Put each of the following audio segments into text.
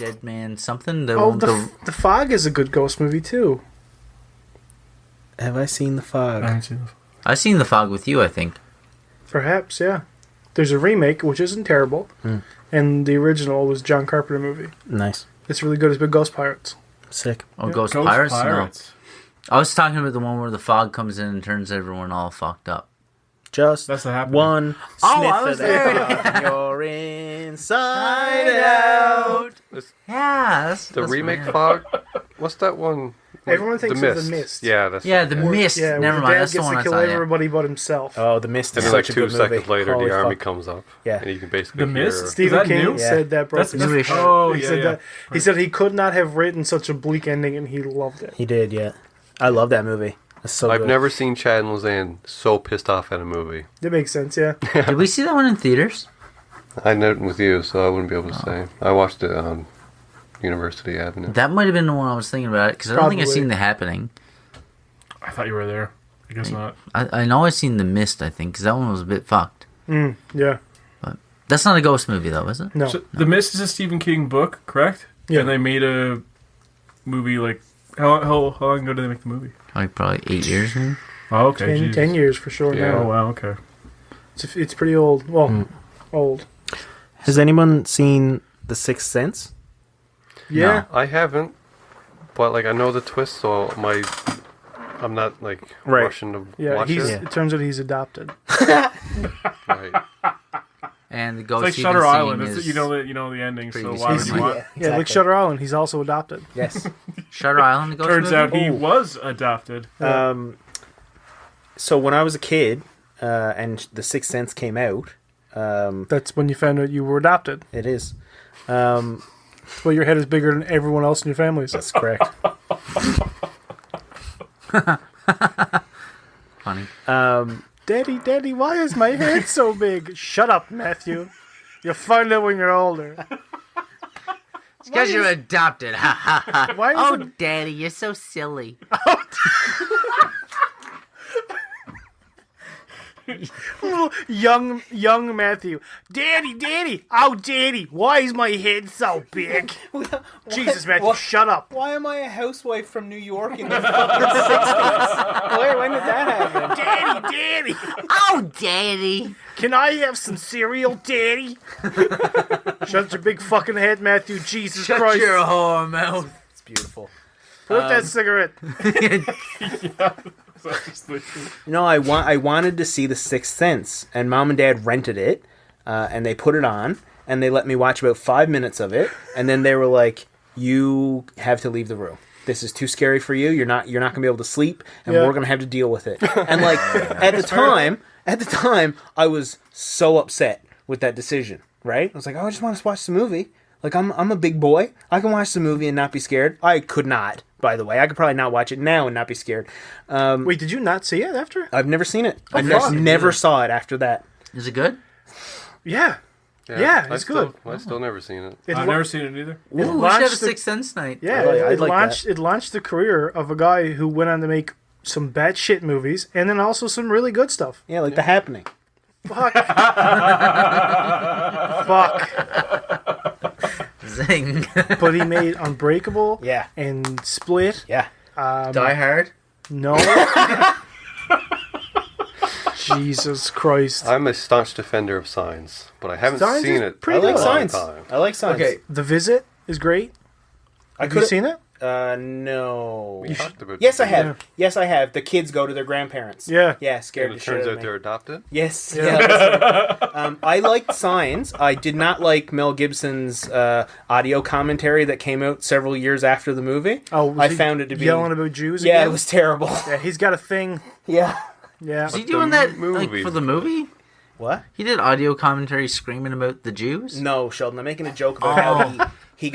Dead Man something. The Fog is a good ghost movie too. Have I seen The Fog? I haven't seen this. I've seen The Fog with you, I think. Perhaps, yeah. There's a remake which isn't terrible, and the original was John Carpenter movie. Nice. It's really good. It's about ghost pirates. Sick. Oh, Ghost Pirates? No. I was talking about the one where the fog comes in and turns everyone all fucked up. Just That's the happening. one Oh, sniff I was of the there. fog. You're inside out. Yeah, The remake Fog? What's that one? Everyone thinks of The Mist. Yeah, that's Yeah, The Mist. Yeah, Never where mind. dad That's the gets one to I kill saw. Yeah. everybody but himself. Oh, The Mist and is then like such a 2 good seconds movie. later, Holy the army fuck. comes up. Yeah. And you can basically The Mist? hear... Stephen that King new? said that broke That's his Jewish. heart. Oh, he yeah, said yeah. that. He said he could not have written such a bleak ending, and he loved it. He did, yeah. I love that movie. It's so I've good. never seen Chad and Lizanne so pissed off at a movie. That makes sense, yeah. Did we see that one in theaters? I know it with you, so I wouldn't be able to say. I watched it on University Avenue. That might have been the one I was thinking about, because I don't think I've Probably. seen The Happening. I thought you were there. I guess not. I know I've seen The Mist, I think, because that one was a bit fucked. Yeah. That's not a ghost movie, though, is it? No. So, The Mist is a Stephen King book, correct? Yeah. And they made a movie like... How long ago did they make the movie? Like probably 8 years, maybe? Oh, okay. 10 years for sure Yeah. Oh, now. wow, okay. It's pretty old. Well, old. Has anyone seen The Sixth Sense? Yeah. I haven't, but like I know the twist, so I'm not like Right. rushing to Yeah, watch it. it turns out he's adopted. Right. And the It's ghost like you've been Shutter seeing Island. It's, is you know the ending, so previous why would He's- you want... Yeah, like exactly. Shutter Island, he's also adopted. Yes. Shutter Island, the ghost Turns movie? out he Oh. was adopted. So when I was a kid, and The Sixth Sense came out, That's when you found out you were adopted. it is. Well, your head is bigger than everyone else in your family's. That's correct. Funny. Daddy, why is my head so big? Shut up, Matthew. You'll find out when you're older. It's because you're adopted. Ha ha ha. Why is Oh, it... Daddy, you're so silly. young Matthew. Daddy. Oh, Daddy, why is my head so big? Jesus, Matthew, shut up. Why am I a housewife from New York in the fucking 60s? When did that happen? Daddy. Oh, Daddy. Can I have some cereal, Daddy? Shut your big fucking head, Matthew. Jesus Shut Christ. your whore mouth. It's beautiful. Put up that cigarette. No, I wanted to see The Sixth Sense, and Mom and Dad rented it, and they put it on, and they let me watch about 5 minutes of it, and then they were like, "You have to leave the room. This is too scary for you. You're not gonna be able to sleep, and Yeah. we're gonna have to deal with it." And like at the time, I was so upset with that decision. Right? I was like, "Oh, I just want to watch the movie. Like I'm a big boy. I can watch the movie and not be scared." I could not. By the way, I could probably not watch it now and not be scared. Wait, did you not see it after? I've never seen it. I fuck. never saw it after that. Is it good? Yeah. Yeah, it's good. I still never seen it. It I've la- never seen it either. Ooh, we should launched have a the- Sixth Sense night. Yeah, I'd it like launched. It launched the career of a guy who went on to make some bad shit movies and then also some really good stuff. Yeah, like The Happening. Fuck. Zing. But he made Unbreakable. Yeah. And Split. Yeah. Die Hard. No. Jesus Christ. I'm a staunch defender of Signs, but I haven't Signs seen is it pretty in a good. long Signs. time. I like Signs. Okay. The Visit is great. Have you could've- seen it? No. We talked about Yes, I it. have. Yeah. Yes, I have. The kids go to their grandparents. Yeah. Yeah, scared And the it shit turns out out of me. they're adopted. Yes. Yeah. Yeah. I liked Signs. I did not like Mel Gibson's audio commentary that came out several years after the movie. Oh, was I he found it to be yelling about Jews Yeah, again? it was terrible. Yeah, he's got a thing. Yeah. Yeah. Is he the doing that movie. like for the movie? What? He did audio commentary screaming about the Jews? No, Sheldon. I'm making a joke about how he's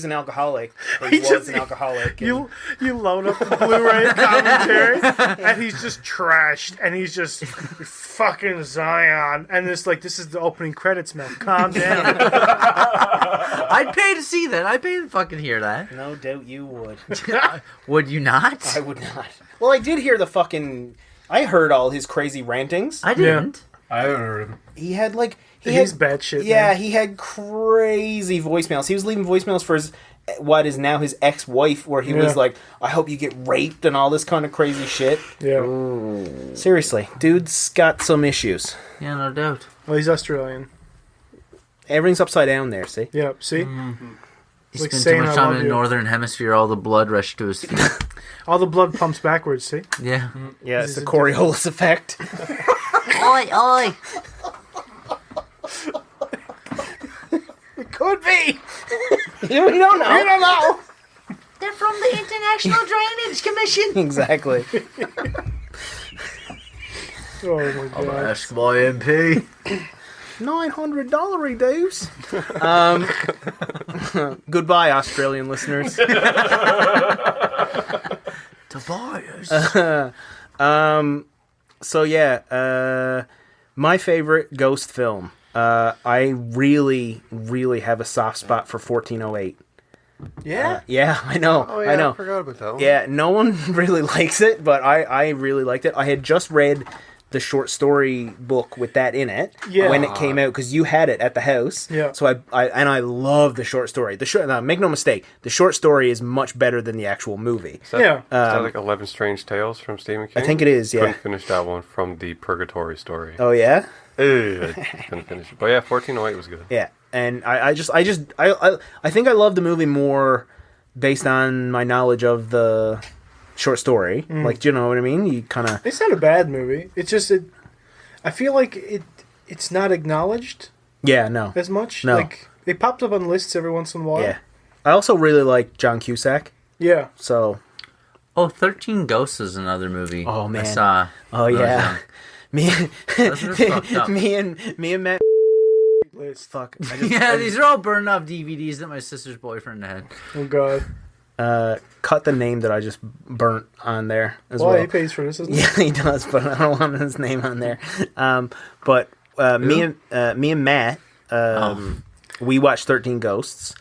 an alcoholic. Or he He was just- an alcoholic. and- You load up the Blu-ray commentary, and he's just trashed, and he's just fucking Zion, and it's like, this is the opening credits, man. Calm down. I'd pay to see that. I'd pay to fucking hear that. No doubt you would. Would you not? I would not. Well, I did hear the fucking... I heard all his crazy rantings. I didn't. I haven't heard of him. He He's batshit. Yeah, man. he had crazy voicemails. He was leaving voicemails for what is now his ex-wife, where he was like, "I hope you get raped" and all this kind of crazy shit. Yeah. Seriously, dude's got some issues. Yeah, no doubt. Well, he's Australian. Everything's upside down there. See? Yeah. See, He like spent saying too I much time love in the you. northern hemisphere. All the blood rushed to his feet. all the blood pumps backwards. See. Yeah. Yeah, it's This the is a Coriolis effect. Oi, oi! It could be. We don't know. I don't know. They're from the International Drainage Commission. Exactly. Oh my I'm god. ask my MP. $900 dues. Goodbye, Australian listeners. Tobias. So yeah, my favorite ghost film. I really, really have a soft spot for 1408. Yeah. Yeah, I know. Oh yeah, I know. I forgot about that one. Yeah, no one really likes it, but I really liked it. I had just read the short story book with that in it when it came out, because you had it at the house. Yeah. So I love the short story. Make no mistake, the short story is much better than the actual movie. Is that, Yeah. is that like 11 Strange Tales from Stephen King? I think it is. Yeah. Couldn't finish that one from the Purgatory story. Oh yeah. I couldn't finish it. But yeah, 1408 was good. Yeah, and I think I love the movie more based on my knowledge of the short story. Like, do you know what I mean? You kind of It's not a bad movie. It's just I feel like it's not acknowledged no. as much. No. Like it pops up on lists every once in a while. Yeah. I also really like John Cusack. Yeah. So, Oh, 13 Ghosts is another movie. Oh, man. I saw. oh when I was yeah. young. Me Those are fucked up. me and Matt List. fuck. Yeah, these are all burned off DVDs that my sister's boyfriend had. Oh god. Cut the name that I just burnt on there as Well, well. he pays for this, isn't he? Yeah, he does, but I don't want his name on there. But me and Matt, we watched 13 Ghosts, Is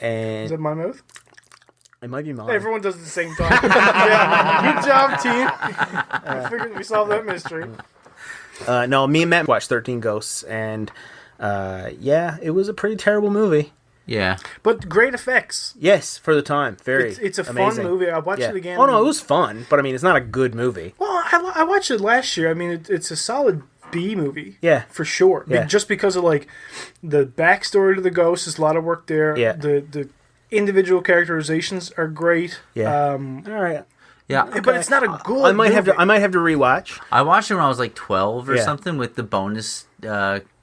and that my mouth? it might be mine. Everyone does it at the same time. Yeah. Good job, team. I figured we solved that mystery. No, me and Matt watched 13 Ghosts, and yeah, it was a pretty terrible movie. Yeah. But great effects. Yes, for the time, very. It's a amazing. fun movie. I watched Yeah. it again. Oh no, it was fun, but I mean, it's not a good movie. Well, I watched it last year. I mean, it's a solid B movie. Yeah. For sure. Yeah. Just because of like the backstory to the ghost, there's a lot of work there. Yeah. The individual characterizations are great. Yeah. Um, All right. Yeah. but it's not a good. I might have movie. to. I might have to rewatch. I watched it when I was like 12 or Yeah. something with the bonus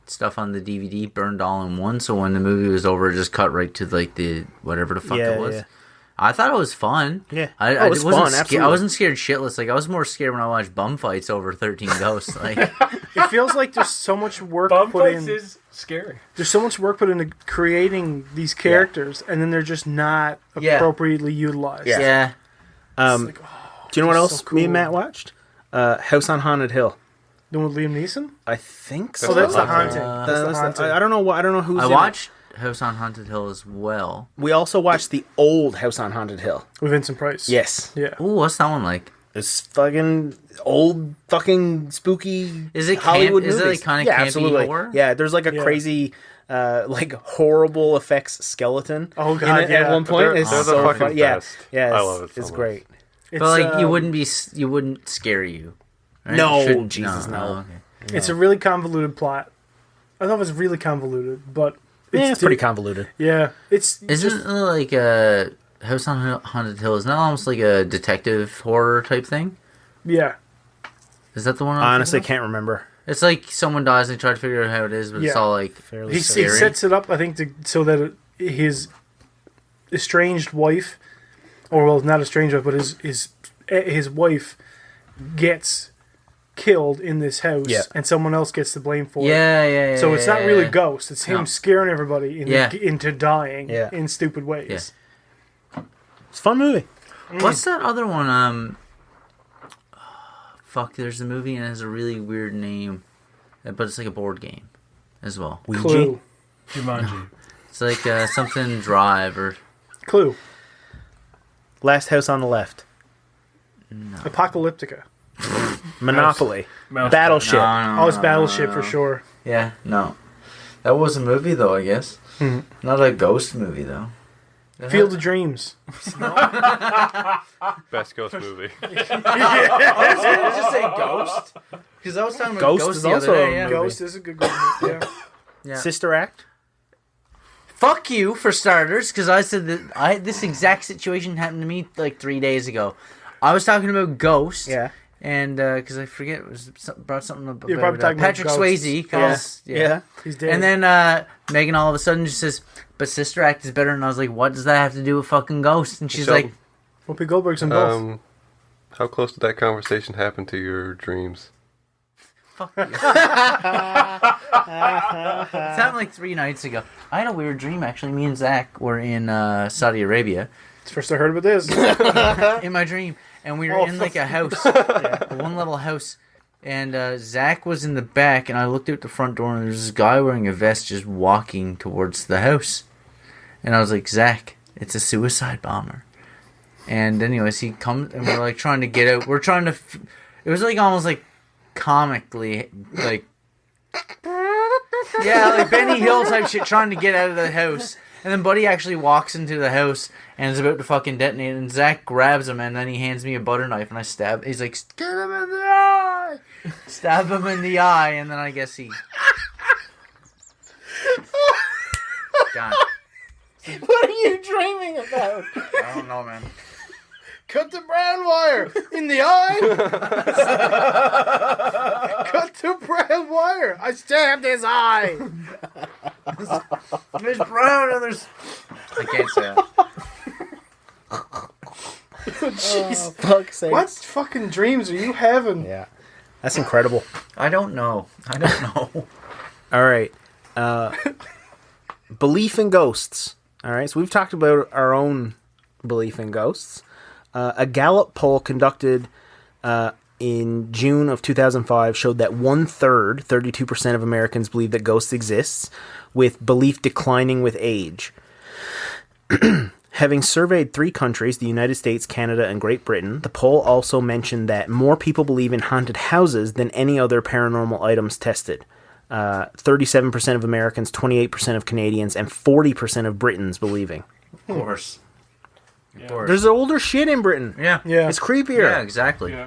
stuff on the DVD burned all in one. So when the movie was over, it just cut right to like the whatever the fuck Yeah, it was. yeah. I thought it was fun. Yeah. I Oh, it was wasn't fun, I absolutely. wasn't scared shitless. Like I was more scared when I watched bum fights over 13 Ghosts. Like It feels like there's so much work Bum put fights in. is scary. There's so much work put into creating these characters, and then they're just not Yeah. appropriately utilized. Yeah. yeah. Do you know what Just else so me and cool. Matt watched? House on Haunted Hill. The one with Liam Neeson? I think so. Oh, that's the Uh, haunting. That's the That's haunting. I don't know what. I don't know who's. I in it. watched House on Haunted Hill as well. We also watched the old House on Haunted Hill. With Vincent Price. Yes. Yeah. Ooh, what's that one like? It's fucking old, fucking spooky. Is it Hollywood is it movies. like kind of yeah, campy absolutely. horror? Yeah, there's like a Yeah. crazy, like horrible effects skeleton. Oh, in God, it yeah. at one point. They're- It's they're the so fucking fun. Yeah, best. yeah. I It's, love it so it's much. great. It's, But like you um, wouldn't scare you. Right? No, It shouldn't- Jesus, no. Oh, okay. It's a really convoluted plot. I thought it was really convoluted, but It's pretty convoluted. Yeah, it's Isn't just it like a House on Haunted Hill? Isn't that almost like a detective horror type thing? yeah. Is that the one? Honestly, I'm thinking can't remember. of? It's like someone dies and they try to figure out how it is, but it's Yeah. all like Fairly He scary. sets it up, I think, so that his estranged wife, or well, not estranged wife, but his wife gets killed in this house, Yeah. and someone else gets the blame for it. yeah. So it's not yeah, really yeah. Ghost. It's him No. scaring everybody Yeah. into dying Yeah. in stupid ways. It's a fun movie. What's that other one? Fuck. There's a movie and it has a really weird name, but it's like a board game as well. Ouija. Clue. Jumanji. It's like something Drive or Clue. Last House on the Left. Apocalyptica. Monopoly. Mouse Battleship. no. Oh, it's Battleship for sure. Yeah, no. That was a movie, though, I guess. Not a ghost movie, though. Field of Dreams. Best ghost movie. I was going to just say Ghost. Because I was talking about Ghost Ghost is the also other a day. Yeah. movie. Ghost is a good movie. Yeah. Yeah. Sister Act. Fuck you, for starters, because I said that this exact situation happened to me like 3 days ago. I was talking about Ghost. Yeah. And because I forget, it was brought something about You're probably talking about Patrick Ghosts. Swayze. 'Cause, Yeah. He's dead. And then Megan all of a sudden just says, "But Sister Act is better." And I was like, "What does that have to do with fucking Ghost?" And she's like, Whoopi Goldberg's in both. How close did that conversation happen to your dreams? "Fuck you." It happened like 3 nights ago. I had a weird dream actually. Me and Zach were in Saudi Arabia It's the first I heard about this. in my dream, and we were in like a house, a 1-level house. And Zach was in the back, and I looked out the front door, and there was this guy wearing a vest just walking towards the house. And I was like, Zach, it's a suicide bomber. And anyways, he comes, and we're like trying to get out. We're trying to. It was like almost like comically, like. Yeah, like Benny Hill type shit, trying to get out of the house. And then Buddy actually walks into the house and is about to fucking detonate. And Zach grabs him, and then he hands me a butter knife, and I stab. He's like, "Get him in the eye!" Stab him in the eye, and then I guess he. Gone. What are you dreaming about? I don't know, man. Cut the brown wire in the eye. Cut the brown wire. I stabbed his eye. There's brown and there's. I can't say that. Jeez. Fuck's sake. What fucking dreams are you having? Yeah. That's incredible. I don't know. All right. Belief in ghosts. All right. So we've talked about our own belief in ghosts. A Gallup poll conducted in June of 2005 showed that 1/3, 32% of Americans believe that ghosts exist, with belief declining with age. Having surveyed 3 countries, the United States, Canada, and Great Britain, the poll also mentioned that more people believe in haunted houses than any other paranormal items tested. 37% of Americans, 28% of Canadians, and 40% of Britons believing. Of course. Of course. There's older shit in Britain. Yeah. Yeah. It's creepier. Yeah, exactly. Yeah.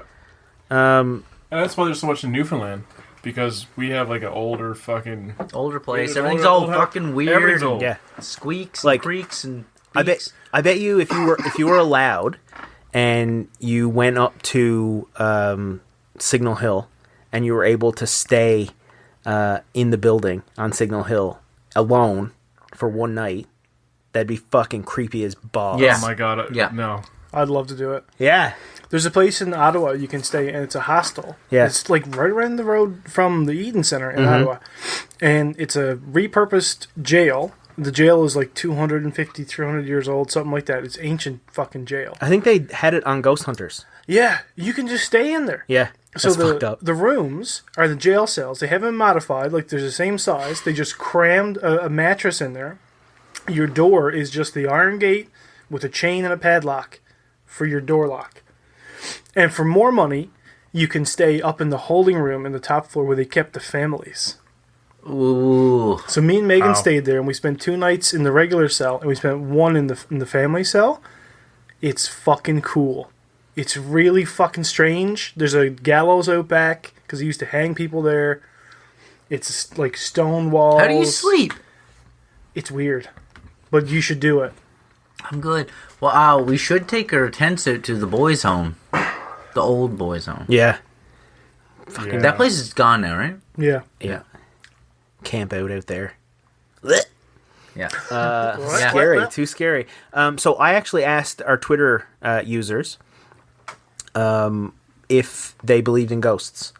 And that's why there's so much in Newfoundland. Because we have like an older fucking... Older place. Yeah, Everything's older- all old- fucking weird. everything's old. Yeah. Squeaks, Like, and creaks, and I bet you if you were allowed and you went up to Signal Hill and you were able to stay in the building on Signal Hill alone for one night, that'd be fucking creepy as balls. Yeah. Oh my god. Yeah. No. I'd love to do it. Yeah. There's a place in Ottawa you can stay, and it's a hostel. Yeah. It's like right around the road from the Eden Center in Ottawa. And it's a repurposed jail. The jail is like 250, 300 years old, something like that. It's ancient fucking jail. I think they had it on Ghost Hunters. Yeah, you can just stay in there. Yeah. So That's fucked up. the rooms are the jail cells. They haven't modified. Like, there's the same size. They just crammed a mattress in there. Your door is just the iron gate with a chain and a padlock for your door lock. And for more money, you can stay up in the holding room in the top floor where they kept the families. Ooh. So me and Megan Wow. stayed there, and we spent 2 nights in the regular cell, and we spent 1 in the family cell. It's fucking cool. It's really fucking strange. There's a gallows out back because he used to hang people there. It's like stone walls. How do you sleep? It's weird, but you should do it. I'm good. Well, we should take our tents out to the boys' home. The old boys' home. Yeah. Yeah. That place is gone now, right? Yeah. Yeah. Camp out there. Yeah. What? Scary. What? Too scary. So I actually asked our Twitter users if they believed in ghosts.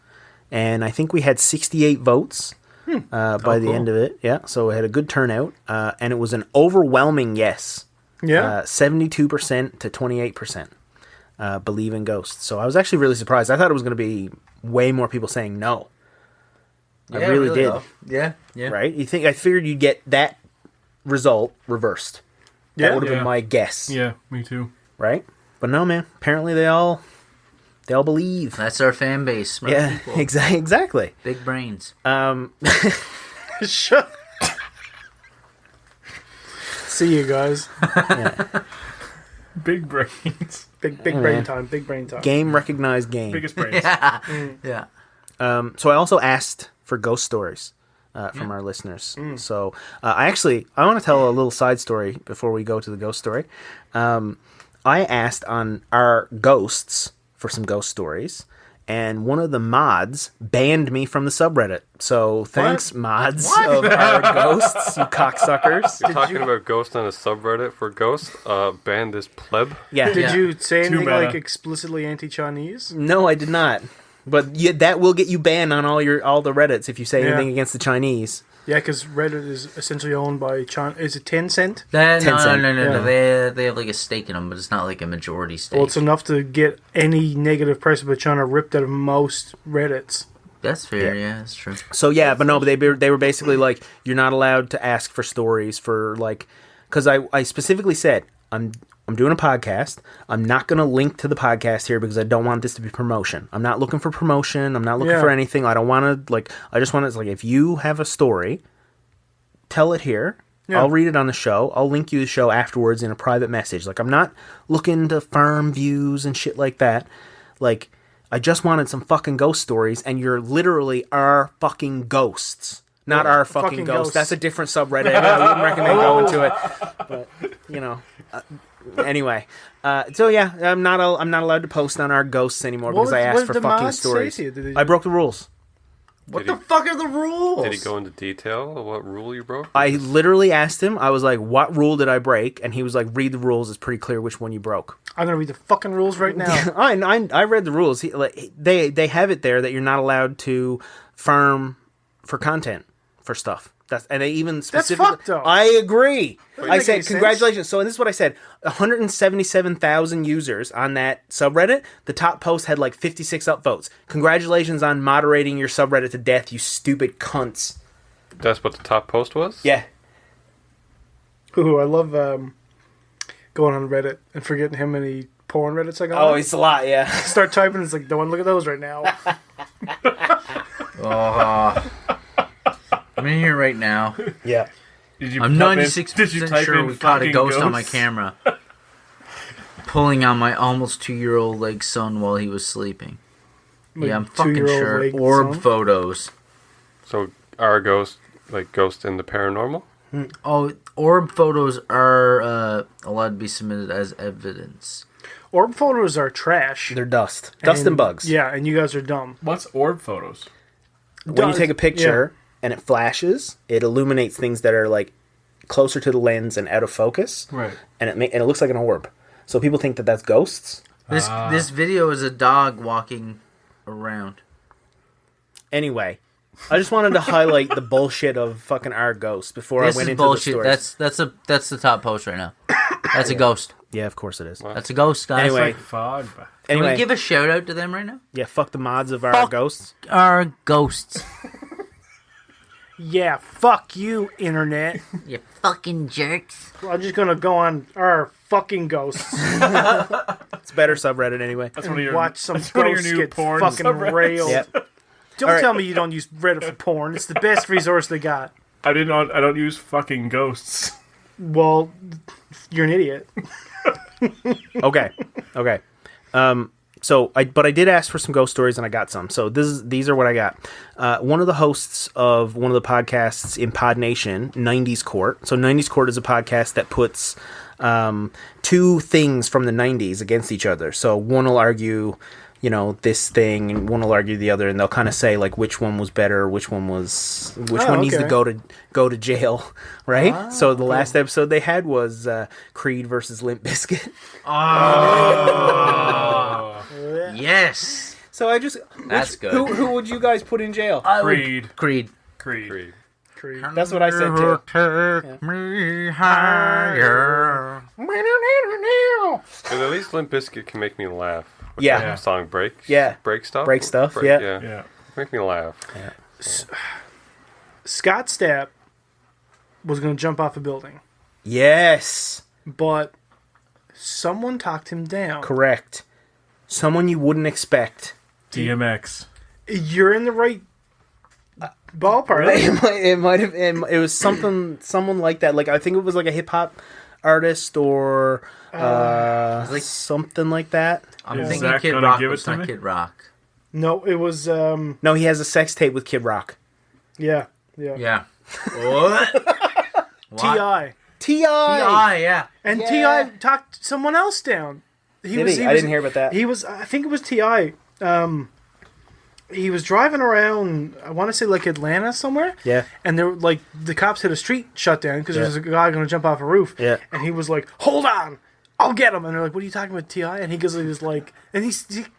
And I think we had 68 votes by the end of it. Yeah, so we had a good turnout. And it was an overwhelming yes. Yeah. 72% to 28% believe in ghosts. So I was actually really surprised. I thought it was going to be way more people saying no. I really did. though. Yeah. Yeah. Right? I figured you'd get that result reversed. That Yeah. would have Yeah. been my guess. Yeah, me too. Right? But no, man. Apparently they all They'll believe. That's our fan base. Smart Yeah, people. exactly. Big brains. Shut. See you guys. Big brains. Big man. brain time. Big brain time. Game recognized game. Biggest brains. Yeah. So I also asked for ghost stories from our listeners. So I want to tell a little side story before we go to the ghost story. I asked on our ghosts for some ghost stories, and one of the mods banned me from the subreddit. So thanks, mods of our ghosts, you cocksuckers. You're talking about ghosts on a subreddit for ghosts? Ban this pleb? Yeah. Did you say anything meta. like explicitly anti-Chinese? No, I did not. But that will get you banned on all the Reddits if you say Yeah. anything against the Chinese. Yeah, because Reddit is essentially owned by China. Is it Tencent? No. Yeah. They have like a stake in them, but it's not like a majority stake. Well, it's enough to get any negative press about China ripped out of most Reddits. That's fair. Yeah, that's true. So yeah, but they were basically like, you're not allowed to ask for stories for like, because I specifically said I'm doing a podcast. I'm not going to link to the podcast here because I don't want this to be promotion. I'm not looking for promotion. I'm not looking Yeah. for anything. I don't want to I just want to like, if you have a story, tell it here. Yeah. I'll read it on the show. I'll link you the show afterwards in a private message. Like, I'm not looking to farm views and shit like that. Like, I just wanted some fucking ghost stories, and you're literally our fucking ghosts. Not our fucking fucking ghosts. ghosts. That's a different subreddit. I wouldn't recommend going to it. But, you know. Anyway. So yeah, I'm not allowed to post on our ghosts anymore because I asked for fucking stories. I broke the rules. What Did the fuck are the rules? Did he go into detail of what rule you broke? I literally asked him, I was like, what rule did I break? And he was like, read the rules. It's pretty clear which one you broke. I'm going to read the fucking rules right now. I read the rules. They have it there that you're not allowed to farm for content for stuff. And they even specifically... fucked up. I agree. Doesn't I make said, any sense. congratulations. So this is what I said. 177,000 users on that subreddit. The top post had like 56 upvotes. Congratulations on moderating your subreddit to death, you stupid cunts. That's what the top post was? Yeah. Ooh, I love going on Reddit and forgetting how many porn Reddits I got. Oh, it's a lot, yeah. Start typing, it's like, don't want to look at those right now. I'm in here right now. Yeah. Did you I'm type in- 96% did you type sure in we caught a fucking ghost on my ghosts? camera. Pulling on my almost 2-year-old like son while he was sleeping. My Yeah, I'm fucking 2-year-old sure. leg Orb son. photos. So our ghost, like ghost in the paranormal? Oh, orb photos are allowed to be submitted as evidence. Orb photos are trash. They're dust. Dust and bugs. Yeah, and you guys are dumb. What's orb photos? When you take a picture and it flashes, it illuminates things that are like closer to the lens and out of focus. Right. And it looks like an orb. So people think that that's ghosts. This video is a dog walking around. Anyway, I just wanted to highlight the bullshit of fucking our ghosts before This I went is into bullshit. the stories. That's the top post right now. That's a ghost. Yeah, of course it is. That's a ghost, guys. Anyway, Fog. Can anyway, we give a shout out to them right now? yeah, fuck the mods of our Fuck. ghosts. Our ghosts. Yeah, fuck you, internet. You fucking jerks. I'm just gonna go on our fucking ghosts. It's better subreddit anyway. That's one of your Watch some one of your ghosts new get porn fucking subreddits. railed. Yep. Don't Alright. tell me you don't use Reddit for porn. It's the best resource they got. I don't use fucking ghosts. Well, you're an idiot. Okay. But I did ask for some ghost stories and I got some. So these are what I got. One of the hosts of one of the podcasts in Pod Nation, 90s Court. So 90s Court is a podcast that puts two things from the 90s against each other. So one will argue, this thing, and one will argue the other, and they'll kind of say like which one was better, which one needs to go to jail, right? So the last episode they had was Creed versus Limp Bizkit. Yes. So That's good. Who would you guys put in jail? Creed. Creed. Creed. That's what I said too. Take me higher. But at least Limp Bizkit can make me laugh. With Yeah. that song Break. Yeah. Break Stuff. Break Stuff, yeah. Yeah. Make me laugh. Scott Stapp was gonna jump off a building, Yes. but someone talked him down. Correct. someone you wouldn't expect. DMX. You're in the right ballpark. It was someone like that. Like I think it was like a hip hop artist or like something like that. I'm Is thinking Zach Kid gonna Rock, give but it it's to not me? Kid Rock. No, it was. No, he has a sex tape with Kid Rock. Yeah. Yeah. What? T.I. T.I. Yeah. And Yeah. T.I. talked someone else down. Did he? I didn't hear about that. He was. I think it was T.I. He was driving around. I want to say like Atlanta somewhere. Yeah. And there, like, the cops had a street shut down because there was a guy going to jump off a roof. Yeah. And he was like, "Hold on, I'll get him." And they're like, "What are you talking about, T.I.?" And he was like, and he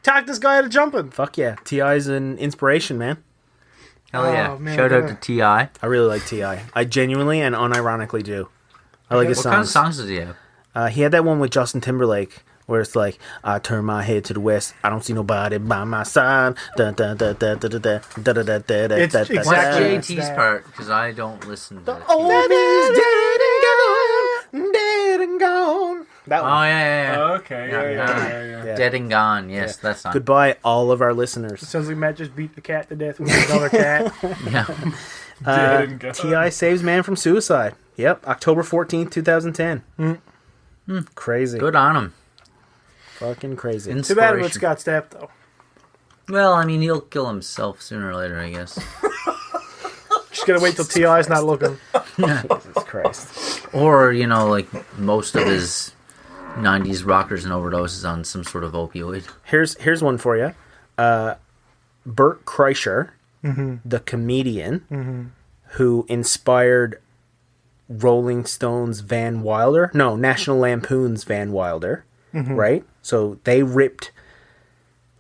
talked this guy out of jumping. Fuck yeah. T.I.'s an inspiration, man. Hell yeah. Oh, man, Shout out yeah. to T.I. I really like T.I. I genuinely and unironically do. I like his What kind of songs. songs does he have? He had that one with Justin Timberlake where it's like, I turn my head to the west, I don't see nobody by my side. Dun, dun, dun, dun, dun, dun, dun, dun, dun, dun, dun, It's dun, dun, What's exactly dun. it's JT's that. part? Because I don't listen to that. Dead and gone. That Oh, one. yeah. Oh, okay. Yeah. Yeah. Dead and Gone. Yes, that's not. Goodbye, all of our listeners. Sounds like Matt just beat the cat to death with another cat. Yeah. Dead and gone. T.I. saves man from suicide. Yep, October 14th, 2010. Crazy. Good on him. Fucking crazy. Too bad about Inspiration. Scott Stapp, though. Well, I mean, he'll kill himself sooner or later, I guess. Just gotta wait till T.I.'s not looking. Jesus Christ. Or, like most of his 90s rockers and overdoses on some sort of opioid. Here's one for you. Bert Kreischer, the comedian who inspired Rolling Stone's Van Wilder. No, National Lampoon's Van Wilder. Right? So they ripped...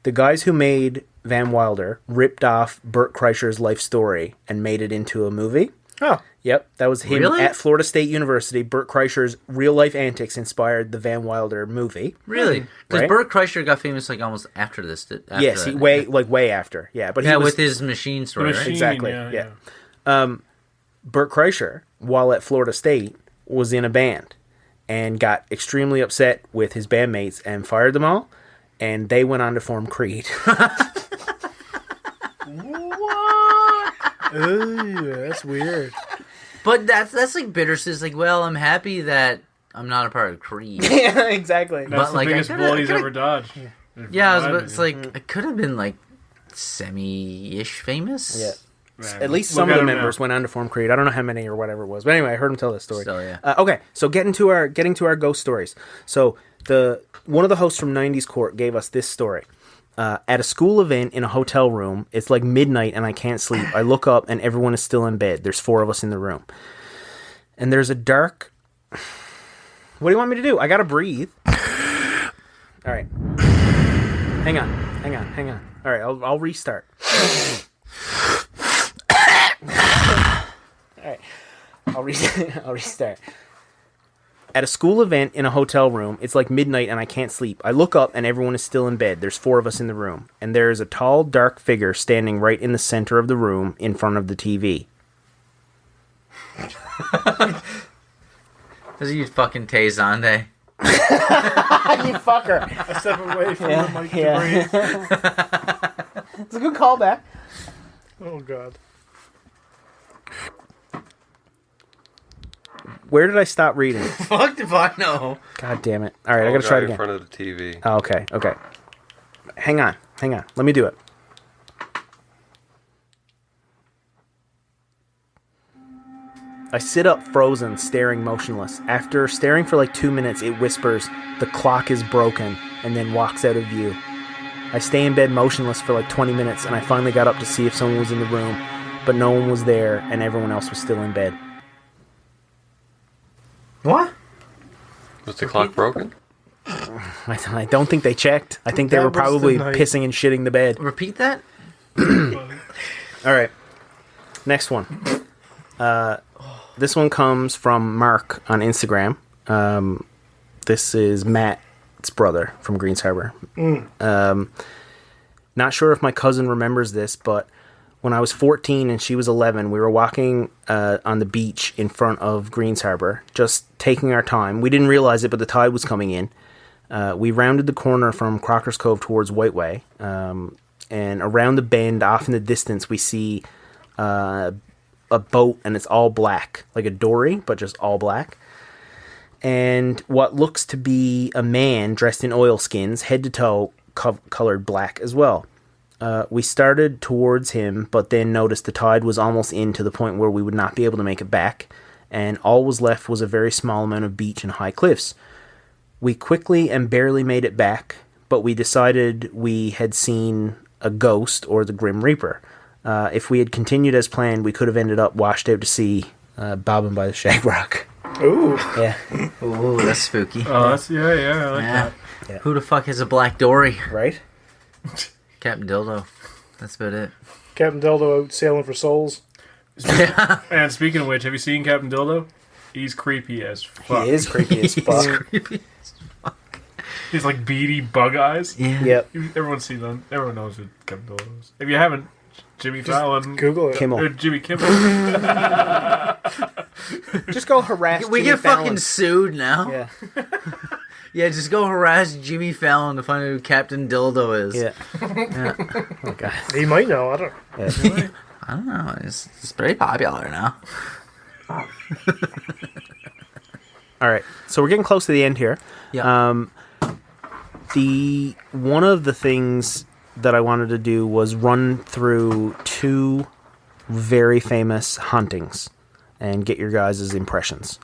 The guys who made Van Wilder ripped off Bert Kreischer's life story and made it into a movie. Oh, Yep, that was him Really? at Florida State University. Bert Kreischer's real-life antics inspired the Van Wilder movie. Really? Because Right. Bert Kreischer got famous like almost after this. After Yes, that. way after. Yeah, but Yeah, he was with his machine story, Machine, right? exactly, Yeah. yeah. Bert Kreischer, while at Florida State, was in a band and got extremely upset with his bandmates and fired them all, and they went on to form Creed. ooh, that's weird. But that's like bittersweet. It's like, well, I'm happy that I'm not a part of Creed. Yeah, exactly. That's But, the like, biggest I bullet he's could've- ever dodged. Yeah, it's like I could have been like semi-ish famous. Yeah. Man, At least look some of at the him members now. went on to form Creed. I don't know how many or whatever it was, but anyway, I heard him tell this story. Still, yeah. Okay, so getting to our ghost stories. So one of the hosts from 90s Court gave us this story. At a school event in a hotel room, it's like midnight and I can't sleep. I look up and everyone is still in bed. There's 4 of us in the room, and there's a dark. What do you want me to do? I gotta breathe. All right. Hang on. All right, I'll restart. All right, I'll restart. At a school event in a hotel room, it's like midnight and I can't sleep. I look up and everyone is still in bed. There's 4 of us in the room, and there is a tall, dark figure standing right in the center of the room in front of the TV. Does he fucking Tay-Zonde? You fucker! I step away from the mic to breathe. It's a good callback. Oh, God. Where did I stop reading? Fuck if I know. God damn it! All right, I gotta try it in again. front of the TV. Oh, okay. Hang on. Let me do it. I sit up frozen, staring motionless. After staring for like 2 minutes, it whispers, "The clock is broken," and then walks out of view. I stay in bed motionless for like 20 minutes, and I finally got up to see if someone was in the room, but no one was there, and everyone else was still in bed. What? Was the clock broken? I don't think they checked. I think they That were was the probably night. pissing and shitting the bed. Repeat that? All right. Next one. This one comes from Mark on Instagram. This is Matt's brother from Greens Harbor. Not sure if my cousin remembers this, but when I was 14 and she was 11, we were walking on the beach in front of Greens Harbor, just taking our time. We didn't realize it, but the tide was coming in. We rounded the corner from Crocker's Cove towards Whiteway, and around the bend, off in the distance, we see a boat, and it's all black, like a dory, but just all black. And what looks to be a man dressed in oilskins, head to toe, colored black as well. We started towards him, but then noticed the tide was almost in to the point where we would not be able to make it back, and all was left was a very small amount of beach and high cliffs. We quickly and barely made it back, but we decided we had seen a ghost or the Grim Reaper. If we had continued as planned, we could have ended up washed out to sea, bobbing by the shag rock. Ooh. Yeah. Ooh, that's spooky. Oh, that's yeah, I like Yeah. that. Yeah. Who the fuck has a black dory? Right? Captain Dildo. That's about it. Captain Dildo out sailing for souls. Yeah. And speaking of which, have you seen Captain Dildo? He's creepy as fuck. He is creepy as fuck. Creepy. He's like beady bug eyes. Yeah. Yep. Everyone's seen them. Everyone knows who Captain Dildo is. If you haven't, Jimmy Fallon, Google it. or Kimmel. Jimmy Kimmel. Just go harass We Jimmy get Fallon. fucking sued now. Yeah. Yeah, just go harass Jimmy Fallon to find out who Captain Dildo is. Yeah. Yeah. Oh, God. He might know. I don't know. Yeah. I don't know. It's pretty popular now. All right. So we're getting close to the end here. Yeah. The one of the things that I wanted to do was run through two very famous hauntings and get your guys' impressions.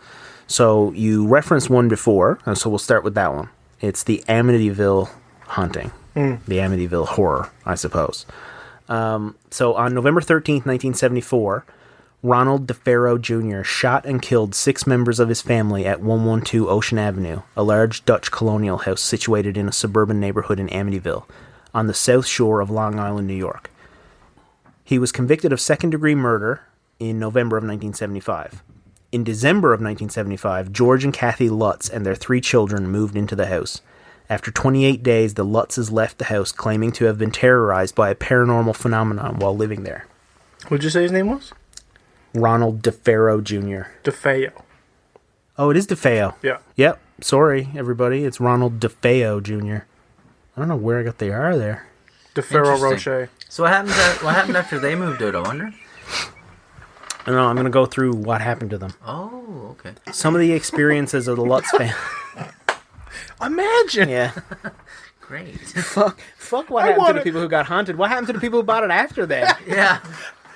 So you referenced one before, and so we'll start with that one. It's the Amityville haunting, the Amityville horror, I suppose. So on November 13th, 1974, Ronald DeFaro Jr. shot and killed 6 members of his family at 112 Ocean Avenue, a large Dutch colonial house situated in a suburban neighborhood in Amityville, on the south shore of Long Island, New York. He was convicted of second-degree murder in November of 1975. In December of 1975, George and Kathy Lutz and their 3 children moved into the house. After 28 days, the Lutzes left the house claiming to have been terrorized by a paranormal phenomenon while living there. What'd you say his name was? Ronald DeFaro Jr. DeFeo. Oh, it is DeFeo. Yeah. Yep. Sorry, everybody. It's Ronald DeFeo Jr. I don't know where I got the R there. DeFero Interesting. Rocher. So what happened after they moved out, I wonder? I don't know. I'm going to go through what happened to them. Oh, okay. Some of the experiences of the Lutz family. Imagine. Yeah. Great. Fuck what happened to the people who got haunted? What happened to the people who bought it after that? Yeah.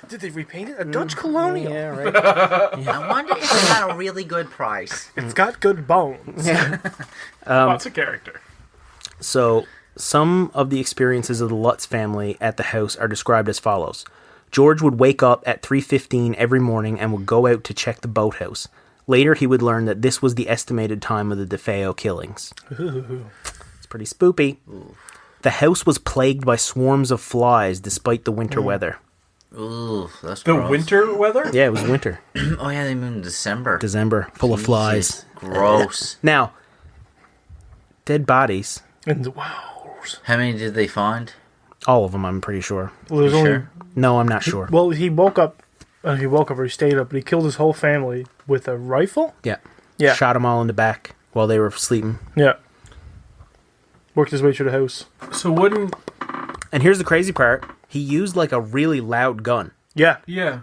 Did they repaint it? A Dutch colonial. Yeah, right. I wonder if they got a really good price. It's got good bones. Lots of character. So, some of the experiences of the Lutz family at the house are described as follows. George would wake up at 3:15 every morning and would go out to check the boathouse. Later, he would learn that this was the estimated time of the DeFeo killings. It's pretty spoopy. The house was plagued by swarms of flies despite the winter weather. Ooh, that's The gross. winter weather? Yeah, it was winter. Oh yeah, they moved in December. December, full of flies. Jesus, gross. Now, dead bodies. And wow. How many did they find? All of them, I'm pretty sure. Well, there's You only. sure? No, I'm not sure. Well, he woke up. He woke up or he stayed up, but he killed his whole family with a rifle. Yeah. Yeah. Shot them all in the back while they were sleeping. Yeah. Worked his way through the house. So wouldn't... And here's the crazy part. He used like a really loud gun. Yeah. Yeah.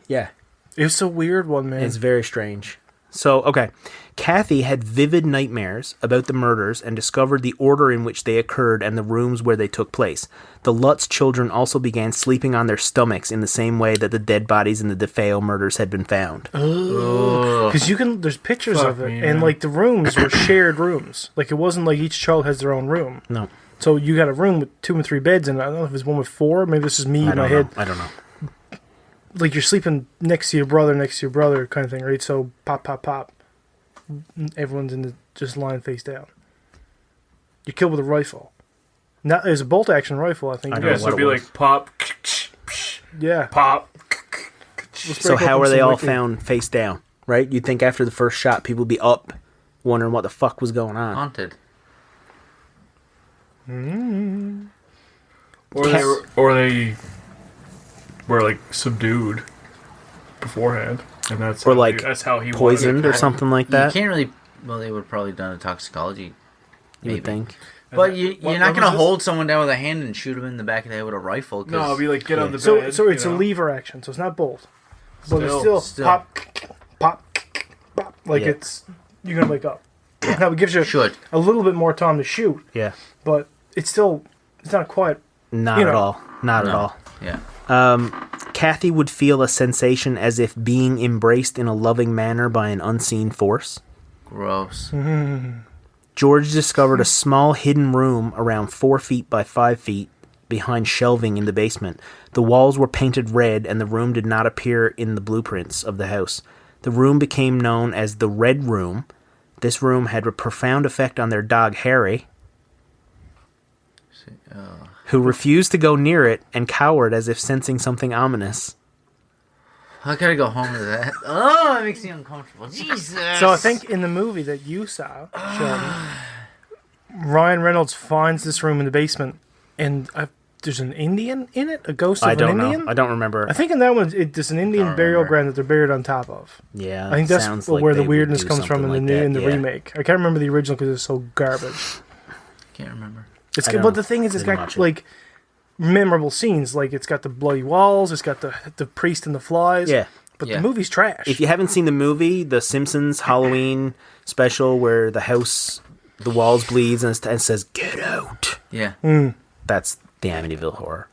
Yeah. It was a weird one, man. It's very strange. So, okay. Kathy had vivid nightmares about the murders and discovered the order in which they occurred and the rooms where they took place. The Lutz children also began sleeping on their stomachs in the same way that the dead bodies in the DeFeo murders had been found. Because there's pictures Fuck of it, me, and man. like the rooms were shared rooms. Like it wasn't like each child has their own room. No. So you got a room with 2 and 3 beds, and I don't know if it's one with 4. Maybe this is me in my head. I don't know. Like you're sleeping next to your brother, kind of thing, right? So pop, pop, pop. Everyone's just lying face down. You're killed with a rifle. Now it was a bolt action rifle, I think. I know Yeah, what so it'd it be was. like pop, Yeah. pop. Let's So break how open were they some all liquid. found face down, right? You'd think after the first shot, people would be up, wondering what the fuck was going on. Haunted. Or they were like subdued beforehand, and that's Or, how like, that's how he Poisoned wanted or it. something like You that. can't really. Well, they would have probably done a toxicology You would Maybe. think. But you're What not going was to this? hold someone down with a hand and shoot him in the back of the head with a rifle. 'Cause No, I'll be like, get on the So bed. it's you a know? lever action, so it's not bolt. But it's Still. still pop, pop, pop. Like Yeah. it's you're gonna wake up. Now it gives you should. a little bit more time to shoot, Yeah. but it's not quite. Not You at know. all. Not at No. all. Yeah. Kathy would feel a sensation as if being embraced in a loving manner by an unseen force. Gross. George discovered a small hidden room around 4 feet by 5 feet behind shelving in the basement. The walls were painted red and the room did not appear in the blueprints of the house. The room became known as the Red Room. This room had a profound effect on their dog Harry, who refused to go near it and cowered as if sensing something ominous. I gotta go home to that. Oh, it makes me uncomfortable. Jesus. So I think in the movie that you saw, Sheldon, Ryan Reynolds finds this room in the basement, and there's an Indian in it, a ghost of I an don't Indian. know. I don't remember. I think in that one, there's an Indian Don't burial remember. ground that they're buried on top of. Yeah, I think that's sounds where like the they would weirdness do comes from in the something new like in the that, yeah. remake. I can't remember the original because it's so garbage. Can't remember. It's I good, don't- but the thing is, it's didn't got watch it. like memorable scenes. Like it's got the bloody walls, it's got the priest and the flies. Yeah. But Yeah. the movie's trash. If you haven't seen the movie, the Simpsons Halloween special where the house, the walls bleeds and it says, "Get out." Yeah. That's the Amityville Horror.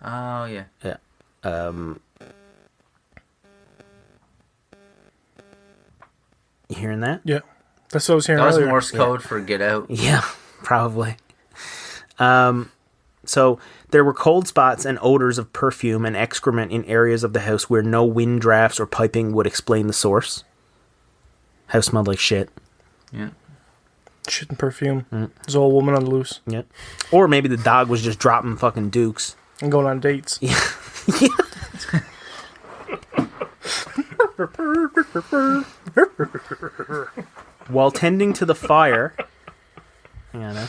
Oh, yeah. Yeah. You hearing that? yeah, that's what I was hearing That was earlier. Morse code for get out. Yeah, probably. So there were cold spots and odors of perfume and excrement in areas of the house where no wind drafts or piping would explain the source. House smelled like shit. Yeah. Shit and perfume. There's an old woman on the loose Yep. Or maybe the dog was just dropping fucking dukes. and going on dates. While tending to the fire, hang on.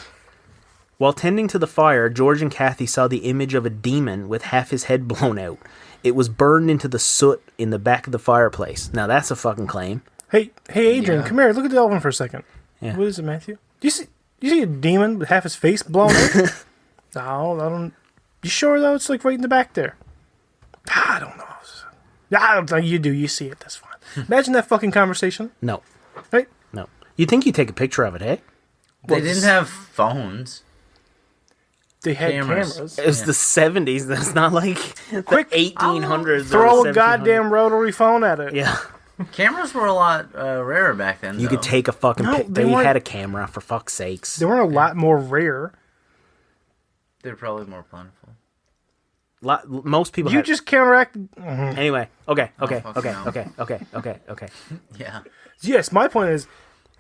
While tending to the fire, George and Kathy saw the image of a demon with half his head blown out. It was burned into the soot in the back of the fireplace. Now that's a fucking claim. Hey, Adrian, Yeah. come here. Look at the elephant for a second. Yeah. What is it, Matthew? Do you see a demon with half his face blown out? No, I don't. You sure though? It's like right in the back there. I don't know. I don't think you do. You see it. That's fine. Imagine that fucking conversation, No, right? no. You'd think you'd take a picture of it, hey? They Well, didn't have phones. They had Cameras. cameras. It was Yeah. the 70s. That's not like Quick, the 1800s. or Throw the a goddamn 1700s. rotary phone at it. Yeah. Cameras were a lot rarer back then. You could though. take a fucking No, pic. they They weren't- had a camera, for fuck's sakes. They weren't a lot more rare. They're probably more plentiful. Most people You had... just counteract. Anyway, okay. fuck no. Yeah. Yes, my point is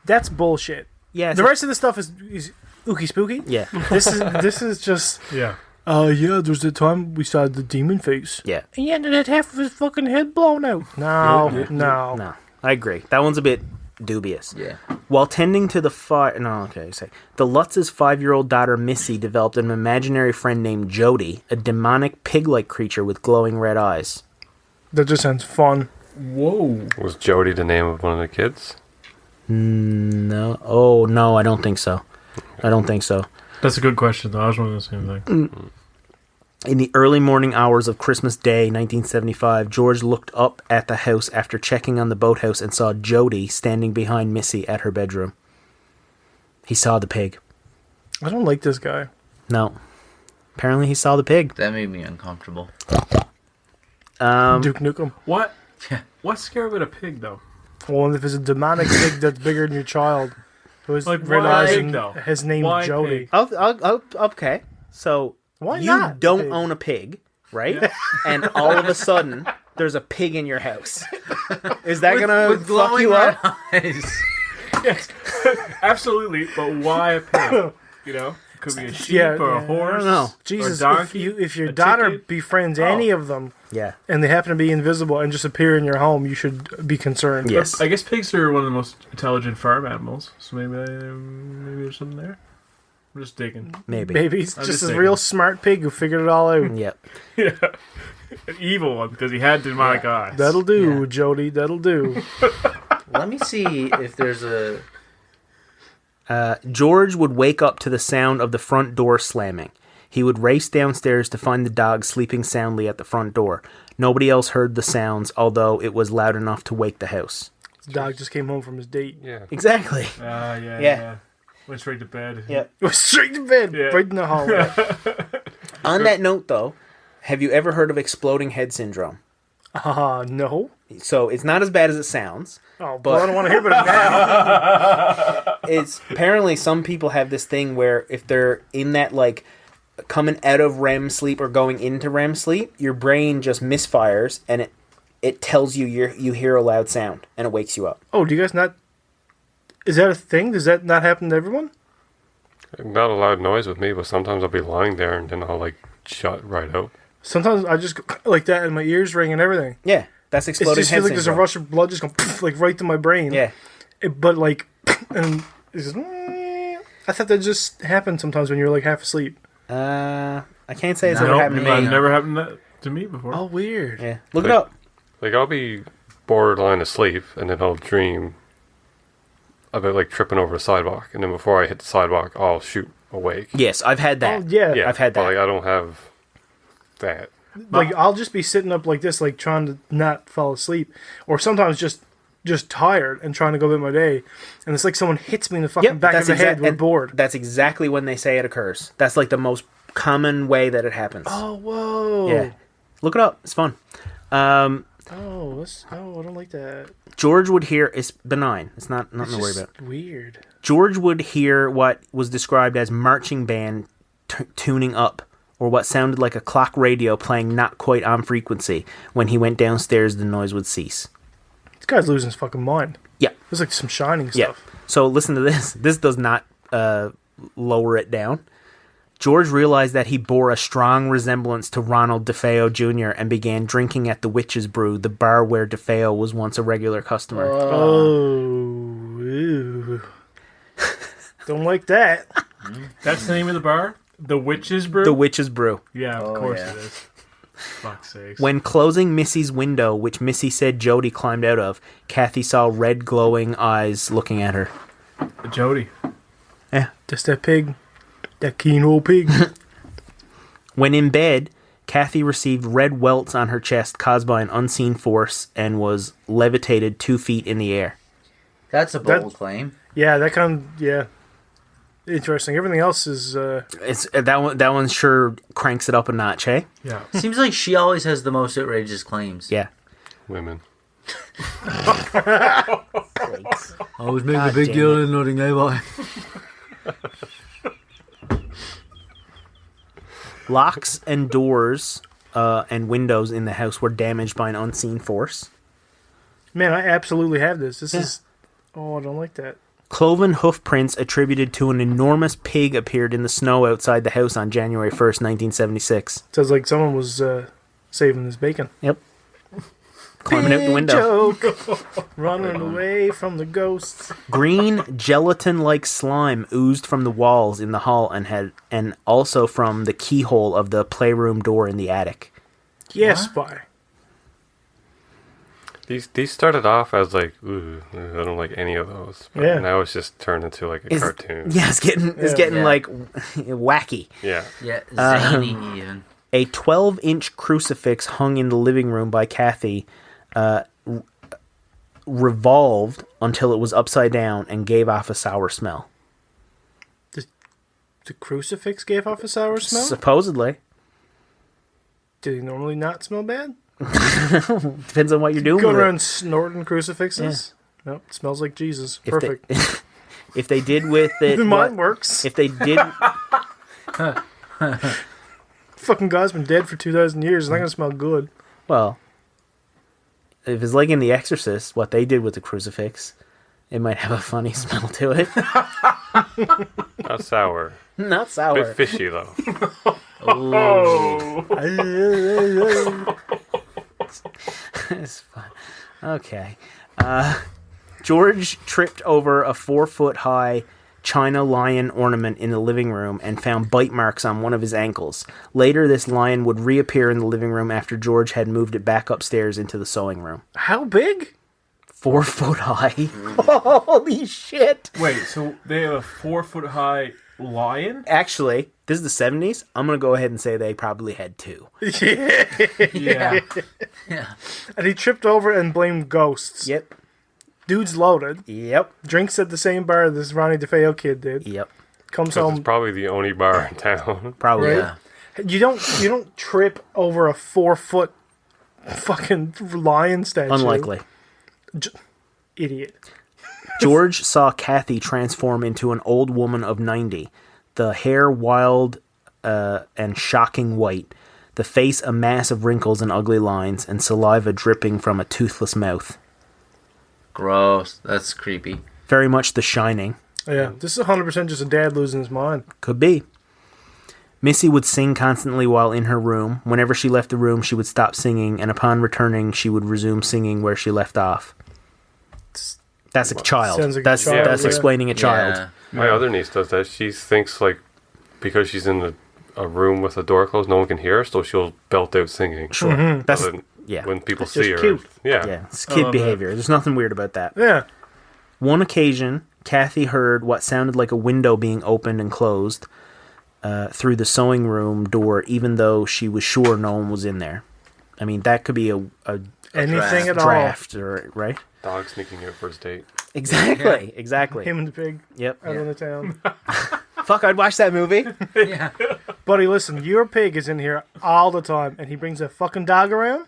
that's bullshit. Yeah. The rest of the stuff is ooky spooky. Yeah. This is just. Yeah. Yeah, there's the time we saw the demon face. Yeah. And he ended had half of his fucking head blown out. No. No, I agree. That one's a bit dubious. Yeah. While tending to the fire... No, okay, say. The Lutz's 5-year-old daughter, Missy, developed an imaginary friend named Jody, a demonic pig-like creature with glowing red eyes. That just sounds fun. Whoa. Was Jody the name of one of the kids? No. Oh, no, I don't think so. That's a good question, though. I was wondering the same thing. In the early morning hours of Christmas Day, 1975, George looked up at the house after checking on the boathouse and saw Jody standing behind Missy at her bedroom. He saw the pig. I don't like this guy. No. Apparently he saw the pig. That made me uncomfortable. Duke Nukem. What? Yeah. What's scary about a pig, though? Well, if it's a demonic pig that's bigger than your child, who's Like, why realizing pig, though? his name Why Jody. pig? Okay. So Why you not don't pig? own a pig, right? And all of a sudden, there's a pig in your house. Is that gonna With fuck glowing you red up? eyes. Absolutely, but why a pig? You know? Could be a sheep Yeah, or a yeah. horse. I don't know. Jesus, or a donkey, if your a daughter chicken. befriends Oh. any of them Yeah. and they happen to be invisible and just appear in your home, you should be concerned. Yes. I guess pigs are one of the most intelligent farm animals, so maybe there's something there. I'm just digging. Maybe. Maybe he's I'm just just a real thinking. smart pig who figured it all out. Yep. Yeah, an evil one because he had demonic eyes. That'll do, Yeah. Jody. That'll do. Let me see if there's a George would wake up to the sound of the front door slamming. He would race downstairs to find the dog sleeping soundly at the front door. Nobody else heard the sounds, although it was loud enough to wake the house. The dog just came home from his date. Yeah. Exactly. Yeah. Went straight to bed. Yeah. Went straight to bed, right in the hallway. On that note, though, have you ever heard of exploding head syndrome? No. So it's not as bad as it sounds. Oh, but I don't want to hear about it now. It's apparently some people have this thing where if they're in that like coming out of REM sleep or going into REM sleep, your brain just misfires and it tells you you hear a loud sound and it wakes you up. Oh, do you guys not... Is that a thing? Does that not happen to everyone? Not a loud noise with me, but sometimes I'll be lying there and then I'll like shut right out. Sometimes I just go like that and my ears ring and everything. Yeah, that's It exploding just head feels like there's a syndrome. rush of blood just going like right to my brain. Yeah. But like, and it's just, I thought that just happened sometimes when you're like half asleep. I can't say it's No, ever happened to me. Never happened to me before. Oh, weird. Yeah, look it Like- up. Like I'll be borderline asleep and then I'll dream about like tripping over a sidewalk, and then before I hit the sidewalk, I'll shoot awake. Yes, I've had that. Oh, yeah. Yeah, I've had that. But, like I don't have that. Like I'll just be sitting up like this, like trying to not fall asleep, or sometimes just tired and trying to go about my day, and it's like someone hits me in the fucking back of the head. We're and bored. That's exactly when they say it occurs. That's like the most common way that it happens. Oh, whoa. Yeah, look it up. It's fun. Oh, I don't like that. George would hear. It's benign. It's not nothing to worry Just about. weird. George would hear what was described as marching band tuning up, or what sounded like a clock radio playing not quite on frequency. When he went downstairs, the noise would cease. This guy's losing his fucking mind. Yeah. There's like some Shining Yeah. stuff. So listen to this. This does not lower it down. George realized that he bore a strong resemblance to Ronald DeFeo Jr. and began drinking at the Witch's Brew, the bar where DeFeo was once a regular customer. Oh, ew. Don't like that. That's the name of the bar? The Witch's Brew? The Witch's Brew. Yeah, of Oh, course yeah. it is. Fuck's sakes. When closing Missy's window, which Missy said Jody climbed out of, Kathy saw red glowing eyes looking at her. Jody. Yeah. Just that pig. That keen old pig. When in bed, Kathy received red welts on her chest caused by an unseen force and was levitated 2 feet in the air. That's a bold claim. Yeah, that kind of, yeah. Interesting. Everything else is, It's that one sure cranks it up a notch, eh? Yeah. Seems like she always has the most outrageous claims. Yeah. Women. I was making God damn it. in nothing, eh, Locks and doors and windows in the house were damaged by an unseen force. man, I absolutely have this. This Yeah. is, oh, I don't like that. Cloven hoof prints attributed to an enormous pig appeared in the snow outside the house on January 1st, 1976. Sounds like someone was saving his bacon. Yep. Climbing out the Big window. joke. Running away from the ghosts. Green gelatin-like slime oozed from the walls in the hall and also from the keyhole of the playroom door in the attic. Yes, spy. These started off as like, ooh, I don't like any of those. But Yeah. now it's just turned into like a cartoon. Yeah, it's getting Yeah. like wacky. Yeah. Yeah, zany even. A 12-inch crucifix hung in the living room by Kathy revolved until it was upside down and gave off a sour smell. The crucifix gave off a sour smell? Supposedly. Did he normally not smell bad? Depends on what you're doing Going with it. around snorting crucifixes? Nope, it smells like Jesus. If Perfect. They, if they did with it... Mine works. If they did... Fucking God's been dead for 2,000 years. It's not going to smell good. Well, if it's like in The Exorcist, what they did with the crucifix, it might have a funny smell to it. Not sour. Not A sour. bit fishy though. It's fun. Okay. George tripped over a 4-foot-high China lion ornament in the living room and found bite marks on one of his ankles. Later, this lion would reappear in the living room after George had moved it back upstairs into the sewing room. How big? 4 foot high. Holy shit! Wait, so they have a 4-foot-high lion? Actually, this is the 70s. I'm gonna go ahead and say they probably had 2. Yeah. Yeah. And he tripped over and blamed ghosts. Yep. Dude's loaded. Yep. Drinks at the same bar this Ronnie DeFeo kid did. Yep. Comes It's home. probably the only bar in town. Probably. Yeah. You don't trip over a 4-foot fucking lion statue. Unlikely. Idiot. George saw Kathy transform into an old woman of 90. The hair wild and shocking white. The face a mass of wrinkles and ugly lines, and saliva dripping from a toothless mouth. Gross. That's creepy. Very much The Shining. Yeah, this is 100% just a dad losing his mind. Could be. Missy would sing constantly while in her room. Whenever she left the room, she would stop singing, and upon returning, she would resume singing where she left off. That's a child. Sounds like a That's child, that's yeah. explaining a child. Yeah. My other niece does that. She thinks like because she's in a room with the door closed, no one can hear her, so she'll belt out singing. Sure. That's So then yeah. when people That's see just her, cute. Yeah, it's kid love behavior. There's nothing weird about that. Yeah. One occasion, Kathy heard what sounded like a window being opened and closed through the sewing room door, even though she was sure no one was in there. I mean, that could be a Anything at all. draft, or right? dog sneaking out for his date. Exactly, exactly. Him and the pig Yep. out in the town. Fuck, I'd watch that movie. Yeah. Buddy, listen, your pig is in here all the time, and he brings a fucking dog around?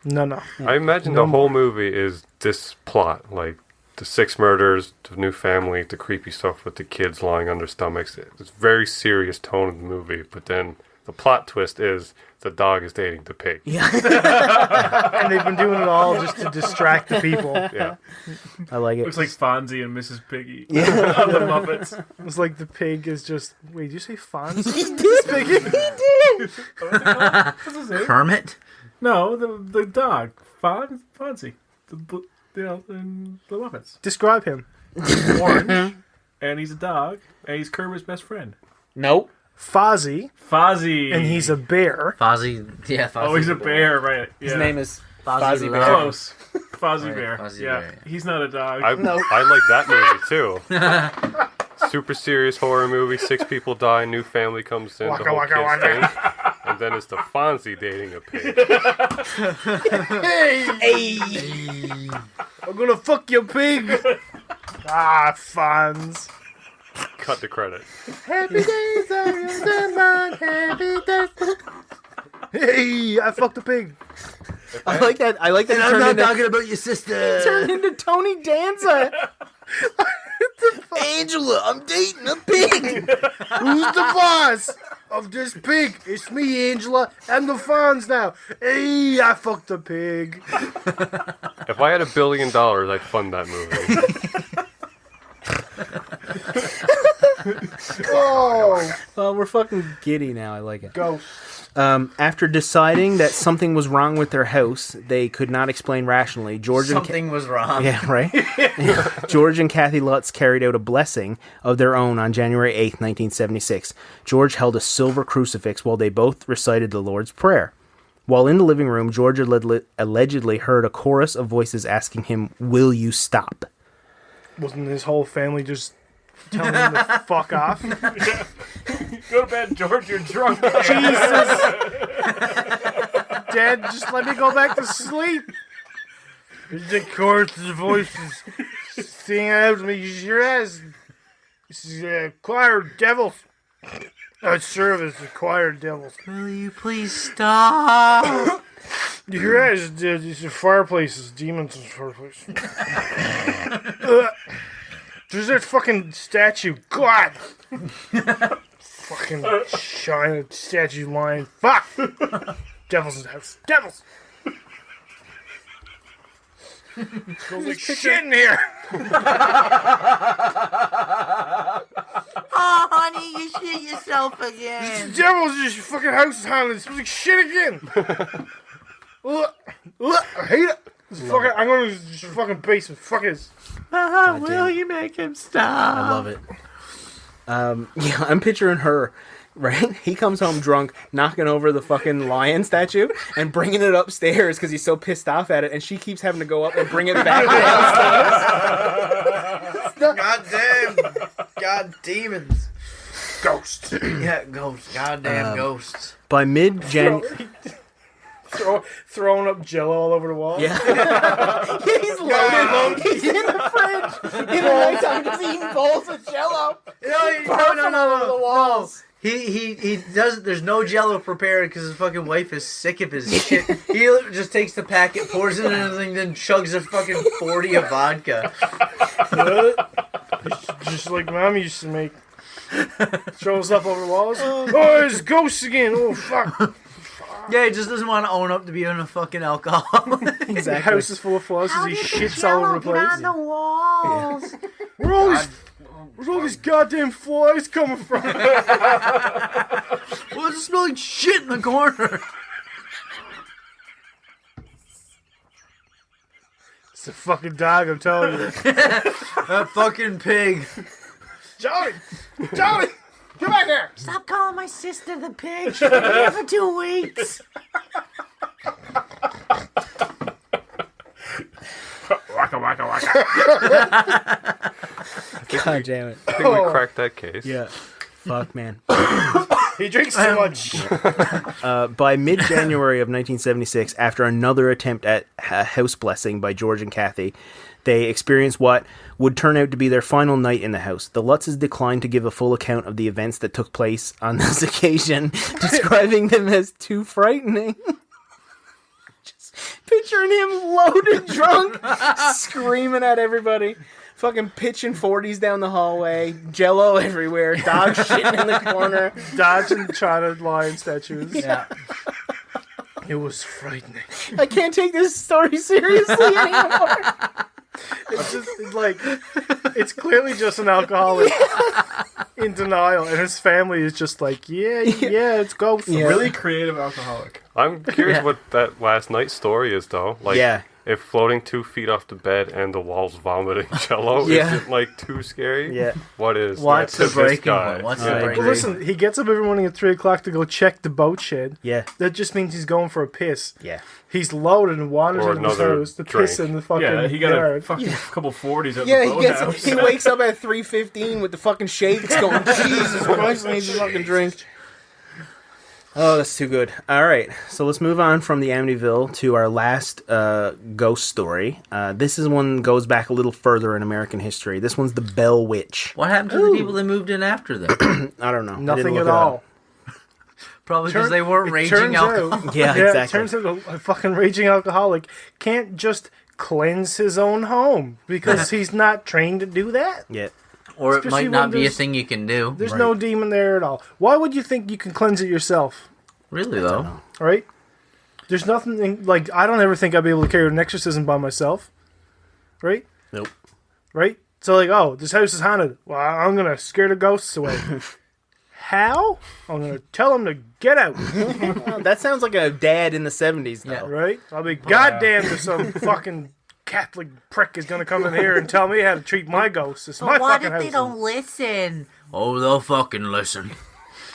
No. I imagine the whole movie is this plot, like the 6 murders, the new family, the creepy stuff with the kids lying on their stomachs. It's a very serious tone of the movie, but then the plot twist is the dog is dating the pig. Yeah, And they've been doing it all just to distract the people. Yeah. I like it. Looks like Fonzie and Mrs. Piggy. Yeah. The Muppets. It's like the pig is just... Wait, did you say Fonz? He did. What's his name? Kermit? No, the dog. Fonzie. In the Muppets. Describe him. Orange. And he's a dog. And he's Kermit's best friend. Nope. Fozzie, Fozzie. and he's a bear. Fozzie. Yeah, Fozzie. Oh, he's a bear, right. Yeah. His name is Fozzie Fozzie Bear. Bear. Close. Fozzie Right, Bear. Fozzie Yeah. Bear, yeah. He's not a dog. I like that movie too. Super serious horror movie. 6 people die. New family comes in. Waka, the whole waka, kids waka. thing. And then it's the Fonzie dating a pig. Hey. I'm gonna fuck your pig. Fonz. Cut the credit. Happy days are in mine. Happy days. Hey, I fucked a pig. I like that. I like that. And He I'm turned not into, talking about your sister. turned into Tony Danza. Angela, I'm dating a pig. Who's the boss of this pig? It's me, Angela. I'm the Fonz now. Hey, I fucked a pig. If I had $1 billion, I'd fund that movie. Oh, Well, we're fucking giddy now. I like it. go. After deciding that something was wrong with their house, they could not explain rationally. George and Something was wrong. yeah, right. George and Kathy Lutz carried out a blessing of their own on January 8th, 1976. George held a silver crucifix while they both recited the Lord's Prayer. While in the living room, George allegedly heard a chorus of voices asking him, "Will you stop?" Wasn't his whole family just telling him to fuck off? Go to bed, George. You're drunk. Jesus. Dad, just let me go back to sleep. The chorus of voices sing out to me. Your ass. This is a choir of devils. Service, the choir of devils. Will you please stop? Your ass, it's a fireplace. It's demons in the fireplace. There's that fucking statue. God. Fucking shine statue line. Fuck. Devils in the house. Devils. Smells like shit in here. Oh, honey, you shit yourself again. Devils, this fucking house is haunted. It smells like shit again. I hate it. I'm going to this fucking basement. Fuck it. Will you make him stop? I love it. Yeah, I'm picturing her Right? He comes home drunk, knocking over the fucking lion statue and bringing it upstairs because he's so pissed off at it, and she keeps having to go up and bring it back downstairs. God damn. God demons. Ghost. Yeah, ghosts. Goddamn ghosts. By mid-January... Throwing up jello all over the wall. Yeah. He's loaded. He's in the fridge in the nighttime just eating bowls of jello. No. He doesn't. There's no Jello prepared because his fucking wife is sick of his shit. He just takes the packet, pours it in everything, then chugs a fucking 40 of vodka. Just like Mom used to make. Throws up over the walls. Oh, there's ghosts again. Oh, fuck. Yeah, he just doesn't want to own up to being a fucking alcoholic. Exactly. The house is full of flush as he shits all over the place. on the walls? Where's all these goddamn flies coming from? Well, it smells like shit in the corner. It's a fucking dog, I'm telling you. That fucking pig. Johnny! Come back here! Stop calling my sister the pig. She's been here for 2 weeks. Waka waka waka. God damn it. I think we cracked that case. Yeah. Fuck, man. He drinks too much. By mid-January of 1976, after another attempt at a house blessing by George and Kathy, they experienced what would turn out to be their final night in the house. The Lutzes declined to give a full account of the events that took place on this occasion, describing them as too frightening. Just picturing him loaded drunk, screaming at everybody. Fucking pitching 40s down the hallway, Jello everywhere, dog shitting in the corner. Dodging China lion statues. Yeah. It was frightening. I can't take this story seriously anymore. It's just it's clearly just an alcoholic in denial, and his family is just like, yeah, it's ghosts. Yeah. Really creative alcoholic. I'm curious what that last night story is, though. Like, Yeah. if floating 2 feet off the bed and the walls vomiting Jello Yeah. isn't like too scary. Yeah. What is? What's that the to this breaking guy? point? What's Yeah, I the agree. breaking Well, listen, he gets up every morning at 3 o'clock to go check the boat shed. Yeah. That just means he's going for a piss. Yeah. He's loaded and wanders Or into his another house to drink. piss in the fucking Yeah, he got yard. a fucking couple 40s at Yeah, the boathouse. he wakes up at 3:15 with the fucking shakes going, Jesus Christ, I need a fucking drink. Oh, that's too good. All right, so let's move on from the Amityville to our last ghost story. This is one goes back a little further in American history. This one's the Bell Witch. What happened to the people that moved in after them? I don't know. I didn't Nothing look at it up. all. Probably because they weren't It raging turns alcoholics. out- Yeah, Yeah, exactly. it turns out a fucking raging alcoholic can't just cleanse his own home because he's not trained to do that. Yeah. Or it Especially might not when be a there's- thing you can do. There's no demon there at all. Why would you think you can cleanse it yourself? Really, though. Right? There's nothing like I don't ever think I'd be able to carry out an exorcism by myself. Right? Nope. Right? So like, oh, this house is haunted. Well, I'm gonna scare the ghosts away. How? I'm gonna tell them to get out. Well, that sounds like a dad in the 70s, though. Yeah. Right? I'll be goddamn if some fucking Catholic prick is gonna come in here and tell me how to treat my ghosts. It's my What fucking if house. they don't listen? Oh, they'll fucking listen.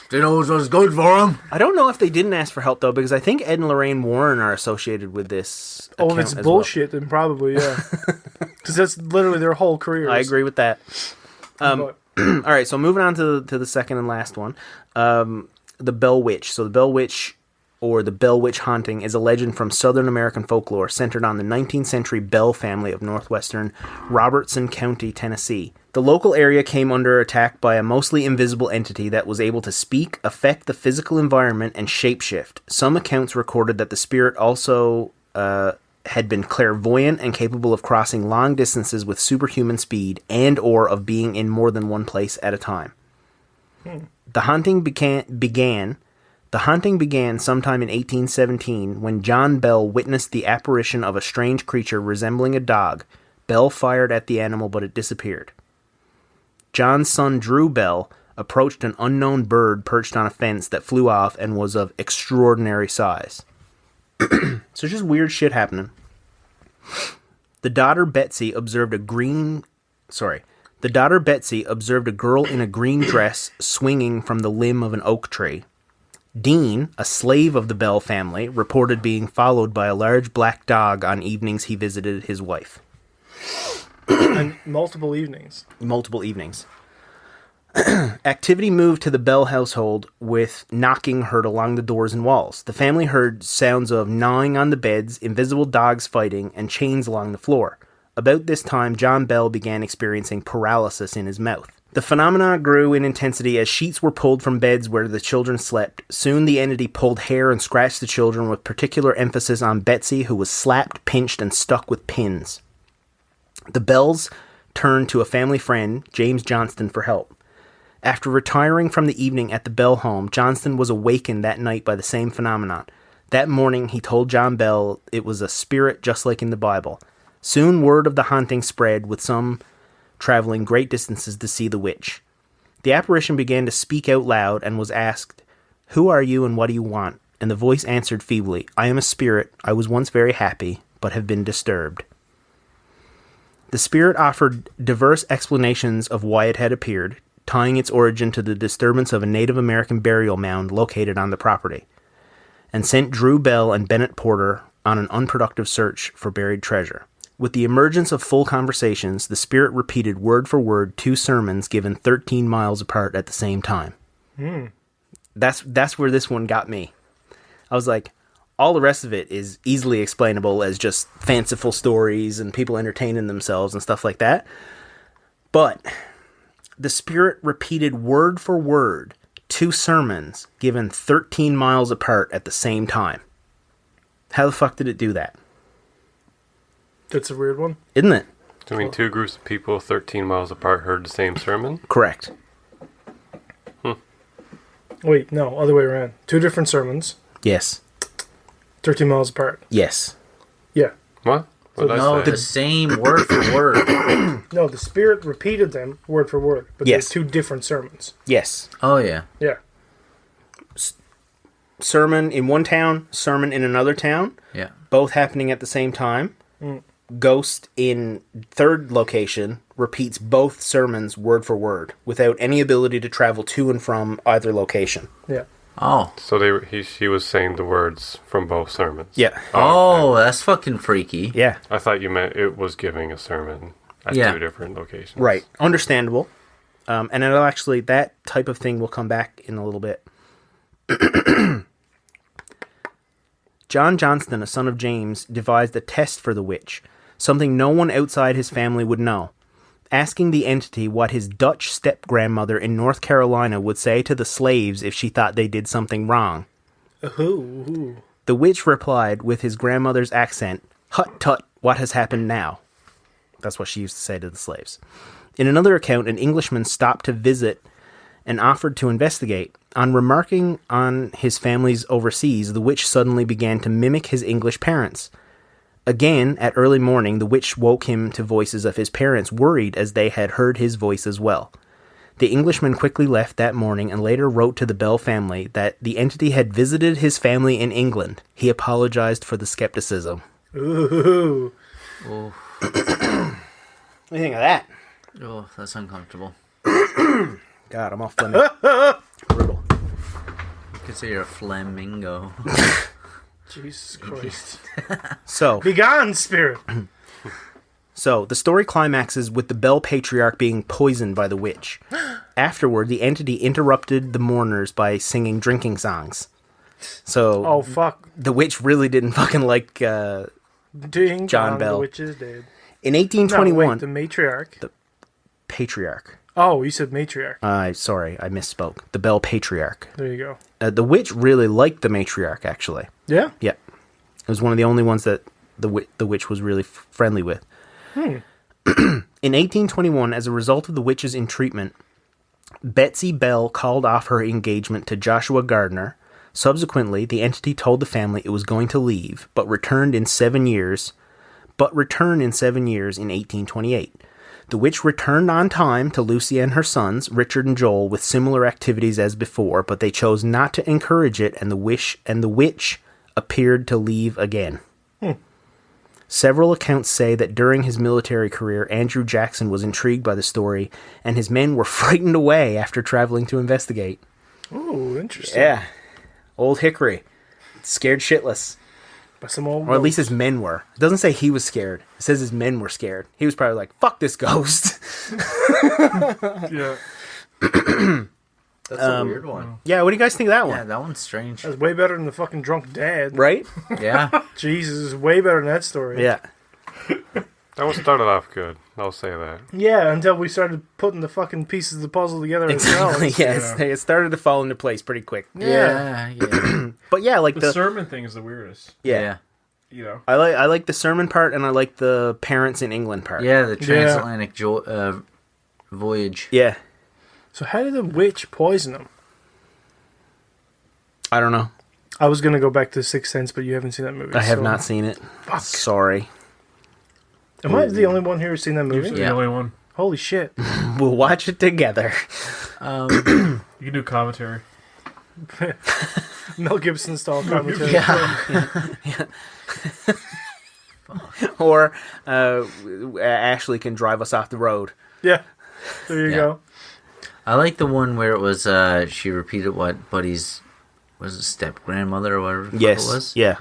They know what's good for them. I don't know if they didn't ask for help, though, because I think Ed and Lorraine Warren are associated with this. Oh, if account it's as bullshit, then probably, yeah. Because that's literally their whole career. Well. I agree with that. But, All right, so moving on to the second and last one, the Bell Witch. So the Bell Witch, or the Bell Witch haunting, is a legend from Southern American folklore centered on the 19th century Bell family of northwestern Robertson County, Tennessee. The local area came under attack by a mostly invisible entity that was able to speak, affect the physical environment, and shapeshift. Some accounts recorded that the spirit also had been clairvoyant and capable of crossing long distances with superhuman speed and or of being in more than one place at a time. The haunting began sometime in 1817 when John Bell witnessed the apparition of a strange creature resembling a dog. Bell fired at the animal, but it disappeared. John's son Drew Bell approached an unknown bird perched on a fence that flew off and was of extraordinary size. So just weird shit happening. The daughter Betsy observed The daughter Betsy observed a girl in a green dress swinging from the limb of an oak tree. Dean, a slave of the Bell family, reported being followed by a large black dog on evenings he visited his wife. And multiple evenings. Multiple evenings. Activity moved to the Bell household with knocking heard along the doors and walls. The family heard sounds of gnawing on the beds, invisible dogs fighting, and chains along the floor. About this time, John Bell began experiencing paralysis in his mouth. The phenomena grew in intensity as sheets were pulled from beds where the children slept. Soon the entity pulled hair and scratched the children with particular emphasis on Betsy, who was slapped, pinched, and stuck with pins. The Bells turned to a family friend, James Johnston, for help. After retiring from the evening at the Bell home, Johnston was awakened that night by the same phenomenon. That morning, he told John Bell it was a spirit just like in the Bible. Soon word of the haunting spread, with some traveling great distances to see the witch. The apparition began to speak out loud and was asked, "Who are you and what do you want?" And the voice answered feebly, "I am a spirit. I was once very happy, but have been disturbed." The spirit offered diverse explanations of why it had appeared, tying its origin to the disturbance of a Native American burial mound located on the property, and sent Drew Bell and Bennett Porter on an unproductive search for buried treasure. With the emergence of full conversations, the spirit repeated word for word 2 sermons given 13 miles apart at the same time. That's where this one got me. I was like, all the rest of it is easily explainable as just fanciful stories and people entertaining themselves and stuff like that. But the spirit repeated word for word 2 sermons given 13 miles apart at the same time. How the fuck did it do that? That's a weird one. Isn't it? I mean, 2 groups of people 13 miles apart heard the same sermon? Correct. Wait, no, other way around. 2 different sermons, Yes. 13 miles apart. Yes. Yeah. What? What did No, I say? the same word for word. No, the spirit repeated them word for word, but Yes. they're 2 different sermons. Yes. Oh, yeah. Yeah. Sermon in one town, sermon in another town, Yeah. both happening at the same time. Ghost in third location repeats both sermons word for word without any ability to travel to and from either location. Yeah. Oh. So he was saying the words from both sermons. Yeah. Oh, that's fucking freaky. Yeah. I thought you meant it was giving a sermon at Yeah. 2 different locations. Right. Understandable. And it'll actually, that type of thing will come back in a little bit. John Johnston, a son of James, devised a test for the witch, something no one outside his family would know. Asking the entity what his Dutch step-grandmother in North Carolina would say to the slaves if she thought they did something wrong. Ooh. The witch replied with his grandmother's accent, "Hut tut, what has happened now?" That's what she used to say to the slaves. In another account, an Englishman stopped to visit and offered to investigate. On remarking on his family's overseas, the witch suddenly began to mimic his English parents. Again, at early morning, the witch woke him to voices of his parents, worried as they had heard his voice as well. The Englishman quickly left that morning and later wrote to the Bell family that the entity had visited his family in England. He apologized for the skepticism. Ooh. Oh, What do you think of that? oh, that's uncomfortable. God, I'm all funny. Brutal. You could say you're a flamingo. Jesus Christ. So, Be gone, spirit. So, the story climaxes with the Bell patriarch being poisoned by the witch. Afterward, the entity interrupted the mourners by singing drinking songs. So, Oh, fuck. the witch really didn't fucking like... Ding John dong, Bell. the witch is dead. In No, 1821... wait, the matriarch. patriarch. Oh, you said matriarch. Sorry, I misspoke. The Bell patriarch. There you go. The witch really liked the matriarch, actually. Yeah? Yeah. It was one of the only ones that the witch was really friendly with. In 1821, as a result of the witch's entreatment, Betsy Bell called off her engagement to Joshua Gardner. Subsequently, the entity told the family it was going to leave, but returned in 7 years in 1828. The witch returned on time to Lucy and her sons, Richard and Joel, with similar activities as before, but they chose not to encourage it, and the witch appeared to leave again. Several accounts say that during his military career, Andrew Jackson was intrigued by the story, and his men were frightened away after traveling to investigate. Ooh, interesting. Yeah. Old Hickory. Scared shitless. By some old Or at least ghost. his men were. It doesn't say he was scared. It says his men were scared. He was probably like, fuck this ghost. Yeah. That's a weird one. Yeah, what do you guys think of that Yeah, one? that one's strange. That's way better than the fucking drunk dad. Right? Yeah. Jesus, is way better than that story. Yeah. That one started off good. I'll say that. Yeah, until we started putting the fucking pieces of the puzzle together Exactly. ourselves. Yes, it started to fall into place pretty quick. Yeah. Yeah. But yeah, like The sermon thing is the weirdest. yeah. You know. I like the sermon part, and I like the parents in England part. Yeah, the transatlantic voyage. Yeah. So how did the witch poison him? I don't know. I was gonna go back to Sixth Sense, but you haven't seen that movie. I have so- not seen it. Fuck. Sorry. Am I the only one here who's seen that movie? You're Yeah. the only one. Holy shit! We'll watch it together. You can do commentary. Mel Gibson style commentary. Or Ashley can drive us off the road. Yeah. There you Yeah. go. I like the one where it was she repeated what Buddy's was it step grandmother or whatever the fuck Yes. it was. Yeah.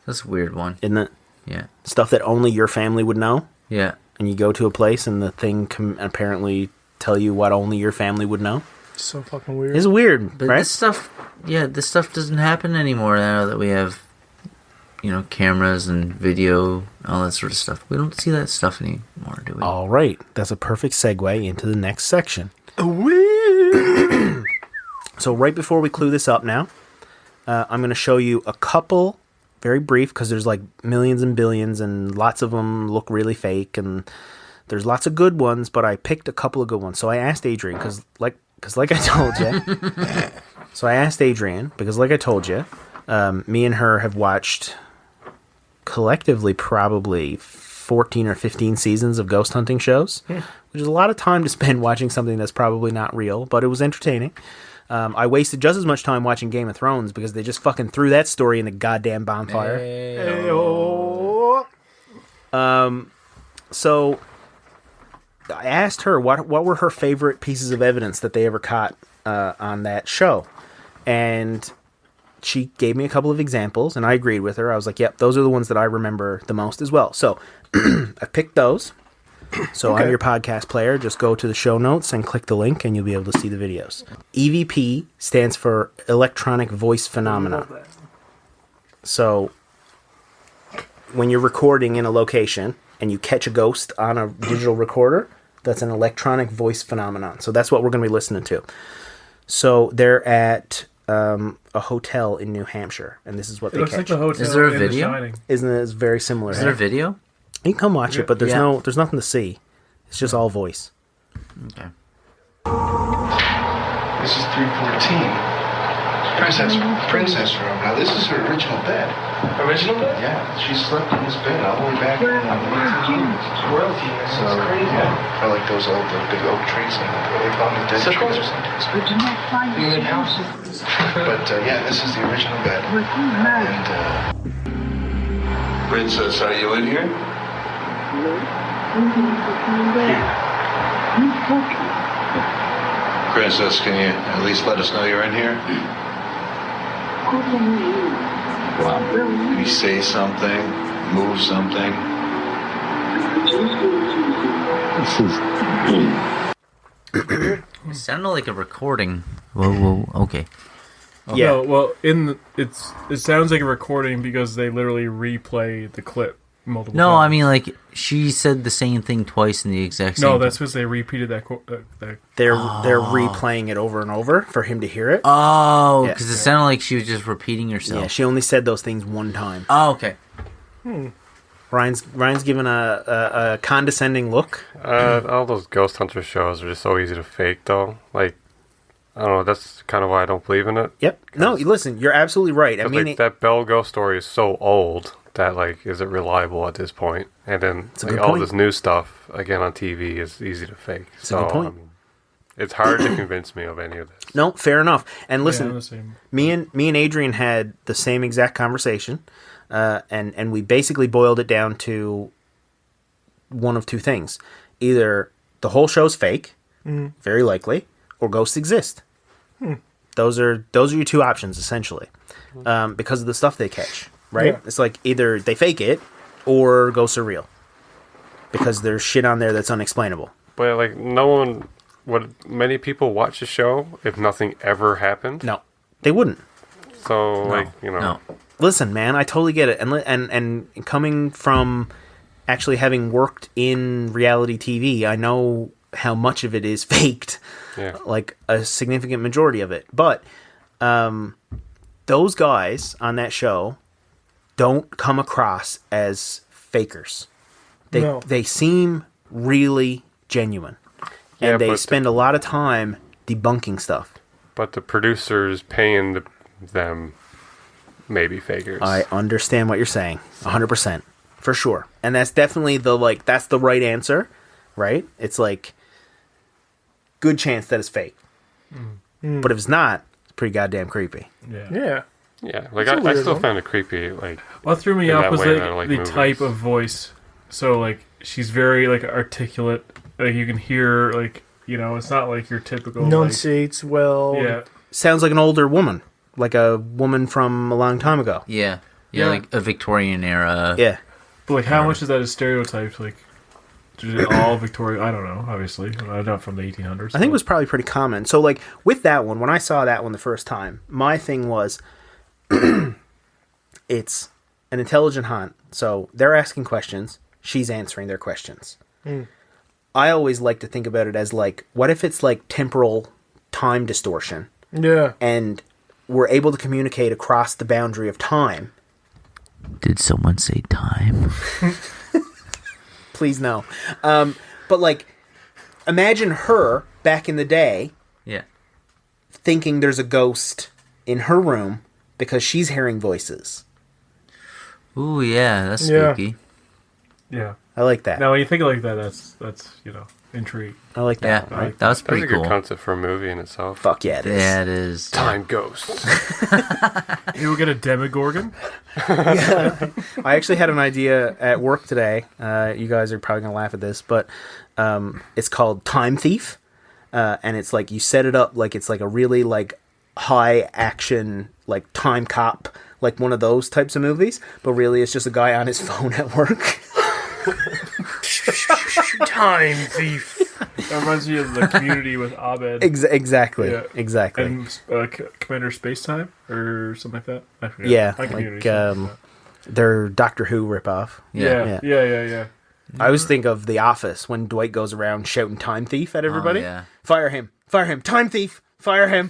That's a weird one. Isn't it? Yeah. Stuff that only your family would know. Yeah. And you go to a place and the thing can apparently tell you what only your family would know. So fucking weird. It's weird, But right? this stuff doesn't happen anymore now that we have cameras and video, all that sort of stuff. We don't see that stuff anymore, do we? All right. That's a perfect segue into the next section. So right before we clue this up now, I'm going to show you a couple, very brief, because there's like millions and billions, and lots of them look really fake, and there's lots of good ones, but I picked a couple of good ones. So I asked Adrian, because like I told you, me and her have watched collectively probably 14 or 15 seasons of ghost hunting shows, which is a lot of time to spend watching something that's probably not real, but it was entertaining. I wasted just as much time watching Game of Thrones because they just fucking threw that story in the goddamn bonfire. Ayo. So I asked her what were her favorite pieces of evidence that they ever caught on that show, and she gave me a couple of examples, and I agreed with her. I was like, "Yep, those are the ones that I remember the most as well." So I picked those. So Okay. on your podcast player, just go to the show notes and click the link, and you'll be able to see the videos. EVP stands for Electronic Voice Phenomena. So when you're recording in a location and you catch a ghost on a digital recorder, that's an electronic voice phenomenon. So that's what we're going to be listening to. So they're at a hotel in New Hampshire, and this is what It they looks like catch. the hotel Is there a in video? The Shining. Isn't it very similar? Is there a video? You can come watch it, but there's Yeah. there's nothing to see. It's just all voice. Okay. This is 314. Princess room. Now this is her original bed. Original bed? Yeah, she slept in this bed all the way back in the 1800s. Royalty, man. So That's crazy. yeah, I like those old big oak trees and they call them dead So trees cool. or something. You in house? But yeah, this is the original bed. And Princess, are you in here? Princess, can you at least let us know you're in here? Can you say something? Move something? It sounded like a recording. Whoa, okay. Yeah. No, well, it sounds like a recording because they literally replay the clip multiple No, times. I mean like she said the same thing twice in the exact same. No, that's because they repeated that. They're replaying it over and over for him to hear it. Oh, Yeah. because it sounded like she was just repeating herself. Yeah, she only said those things one time. Oh, okay. Ryan's given a condescending look. All those ghost hunter shows are just so easy to fake, though. Like, I don't know. That's kind of why I don't believe in it. Yep. No, listen, you're absolutely right. I 'Cause, mean, like, that Bell ghost story is so old that, like, is it reliable at this point? And then a like, good all point. this new stuff again on TV is easy to fake. It's a good point. It's hard to convince me of any of this. no, fair enough. And listen, Yeah, the same. me and Adrian had the same exact conversation. and we basically boiled it down to one of two things: either the whole show's fake, very likely, or ghosts exist. Those are your two options essentially, because of the stuff they catch. Right? Yeah. It's like either they fake it or ghosts are real, because there's shit on there that's unexplainable. But like, no one would. Many people watch the show if nothing ever happened. No, they wouldn't. So like, you know. No. Listen, man, I totally get it, and coming from actually having worked in reality TV, I know how much of it is faked. Yeah. Like a significant majority of it. But those guys on that show don't come across as fakers. They seem really genuine, Yeah, and they but spend a lot of time debunking stuff. But the producers paying them maybe fakers. I understand what you're saying, 100%, for sure, and that's definitely that's the right answer, right? It's like good chance that it's fake, but if it's not, it's pretty goddamn creepy. Yeah. Yeah, like It's a I weird still one. found it creepy. Like, What threw me in off that was way like, that I like the movies. type of voice. So like she's very like articulate. Like you can hear like it's not like your typical Enunciates well. Like, yeah. Sounds like an older woman, like a woman from a long time ago. Yeah. Yeah. Like a Victorian era. Yeah, But like how much is that a stereotype? Like is it all Victorian? I don't know. Obviously, I'm not from the 1800s. I think it was probably pretty common. So like with that one, when I saw that one the first time, my thing was, it's an intelligent haunt. So they're asking questions, she's answering their questions. I always like to think about it as like, what if it's like temporal time distortion, Yeah. and we're able to communicate across the boundary of time? Did someone say time? Please no. But like, imagine her back in the day Yeah. thinking there's a ghost in her room because she's hearing voices. Ooh, yeah, that's Yeah. spooky. Yeah. I like that. Now when you think like that, that's intrigue. I like Yeah, that. that was that's pretty a good cool. concept for a movie in itself. Fuck yeah, it is. Yeah, it is. Time ghosts. You will get a Demogorgon. I actually had an idea at work today. You guys are probably gonna laugh at this, but it's called Time Thief, and it's like you set it up like it's like a really like high action like time cop, like one of those types of movies, but really it's just a guy on his phone at work. Time thief. That reminds me of the Community with Abed Exactly. Yeah. Exactly. and Commander Spacetime or something like that. I forget. Yeah, My Community, like something like their Doctor Who ripoff. that. Yeah. I always think of The Office when Dwight goes around shouting "Time Thief" at everybody. yeah. Fire him! Fire him! Time thief! Fire him!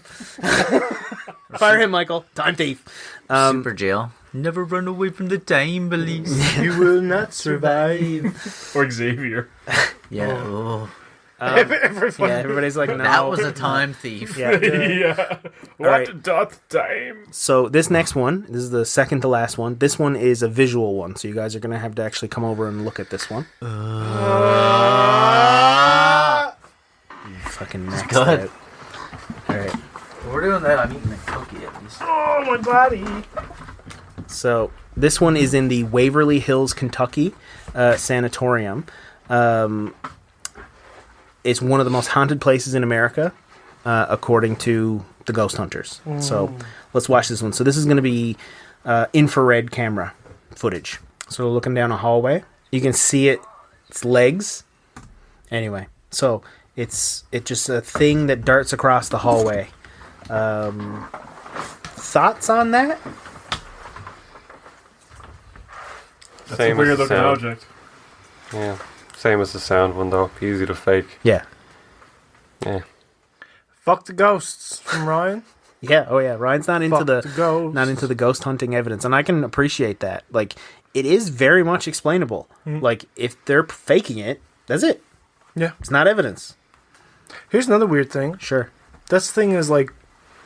Fire him, Michael! Time thief! Super jail. Never run away from the time police. You will not survive. Or Xavier. Yeah. Oh. Yeah, everybody's like, no. That was a time thief. Yeah. Yeah. What right. doth time? So this next one, this is the second to last one. This one is a visual one, so you guys are gonna have to actually come over and look at this one. You fucking maxed good. out. All right. We're doing that. I'm eating a cookie at least. Oh, my body. So this one is in the Waverly Hills, Kentucky sanatorium. It's one of the most haunted places in America, according to the ghost hunters. So let's watch this one. So this is going to be infrared camera footage. So looking down a hallway, you can see its legs. Anyway, so it's just a thing that darts across the hallway. Thoughts on that? That's Same a as weird the looking sound. object. Yeah. Same as the sound one though. Easy to fake. Yeah. Yeah. Fuck the ghosts from Ryan. Yeah. Oh yeah. Ryan's not into Fuck the ghosts. not into the ghost hunting evidence, and I can appreciate that. Like, it is very much explainable. Like, if they're faking it, that's it. Yeah. It's not evidence. Here's another weird thing. Sure. This thing is like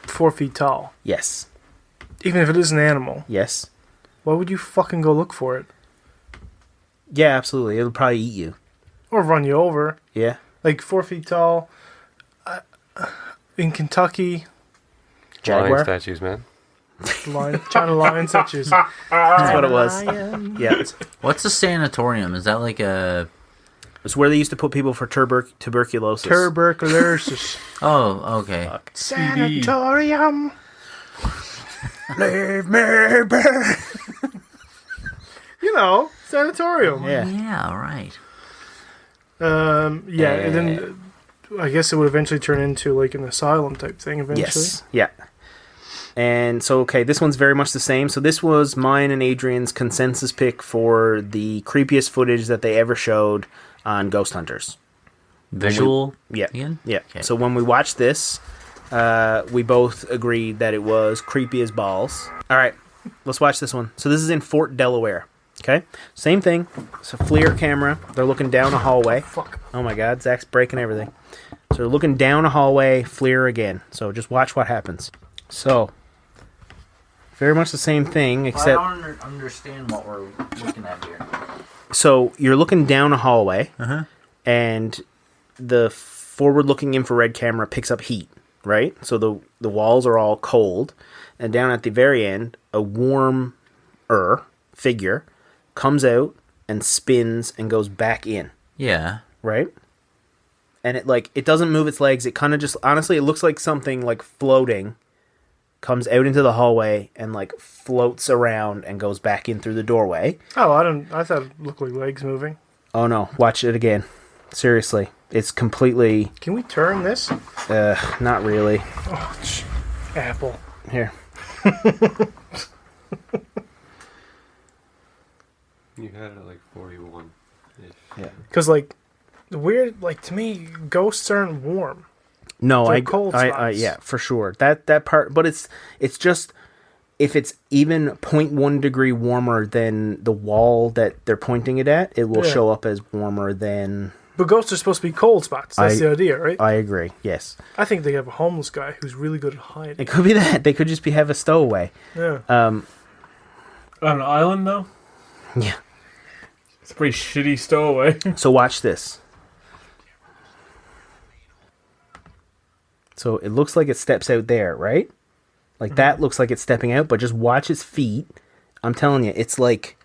4 feet tall. Yes. Even if it is an animal. Yes. Why would you fucking go look for it? Yeah. Absolutely. It'll probably eat you. Or run you over. Yeah. Like 4 feet tall. In Kentucky. Jaguar. Lion statues, man. China lion such as. That's what it was. Yeah. What's a sanatorium? Is that like a... It's where they used to put people for tuberculosis. Tuberculosis. Oh, okay. Sanatorium. Leave me be. You know, sanatorium. Yeah. Yeah, right. Yeah, and then I guess it would eventually turn into like an asylum type thing eventually. Yes. Yeah. And so, okay, this one's very much the same. So this was mine and Adrian's consensus pick for the creepiest footage that they ever showed on Ghost Hunters. Visual? Yeah. Again? Yeah. Okay. So when we watched this, we both agreed that it was creepy as balls. All right, let's watch this one. So this is in Fort Delaware. Okay, same thing. It's a FLIR camera. They're looking down a hallway. Oh my God, Zach's breaking everything. So they're looking down a hallway, FLIR again. So just watch what happens. So, very much the same thing, except... I don't understand what we're looking at here. So you're looking down a hallway, and the forward-looking infrared camera picks up heat, right? So the walls are all cold, and down at the very end, a warmer figure comes out and spins and goes back in, Yeah. right? And it doesn't move its legs. It kind of just, honestly, it looks like something like floating comes out into the hallway and like floats around and goes back in through the doorway. Oh, I thought it looked like legs moving. Oh no, watch it again. Seriously. It's completely Can we turn this? not really. Apple. Here. You had it at like 41. Yeah. Because like the weird, like to me, ghosts aren't warm. No, They're cold I spots. yeah, for sure. That part, but it's just if it's even 0.1 degree warmer than the wall that they're pointing it at, it will show up as warmer than. But ghosts are supposed to be cold spots. That's the idea, right? I agree. Yes, I think they have a homeless guy who's really good at hiding. it could be that they could just have a stowaway. Yeah. On an island, though? Yeah. It's a pretty shitty stowaway. So watch this. So it looks like it steps out there, right? Like that looks like it's stepping out, but just watch his feet. I'm telling you, it's like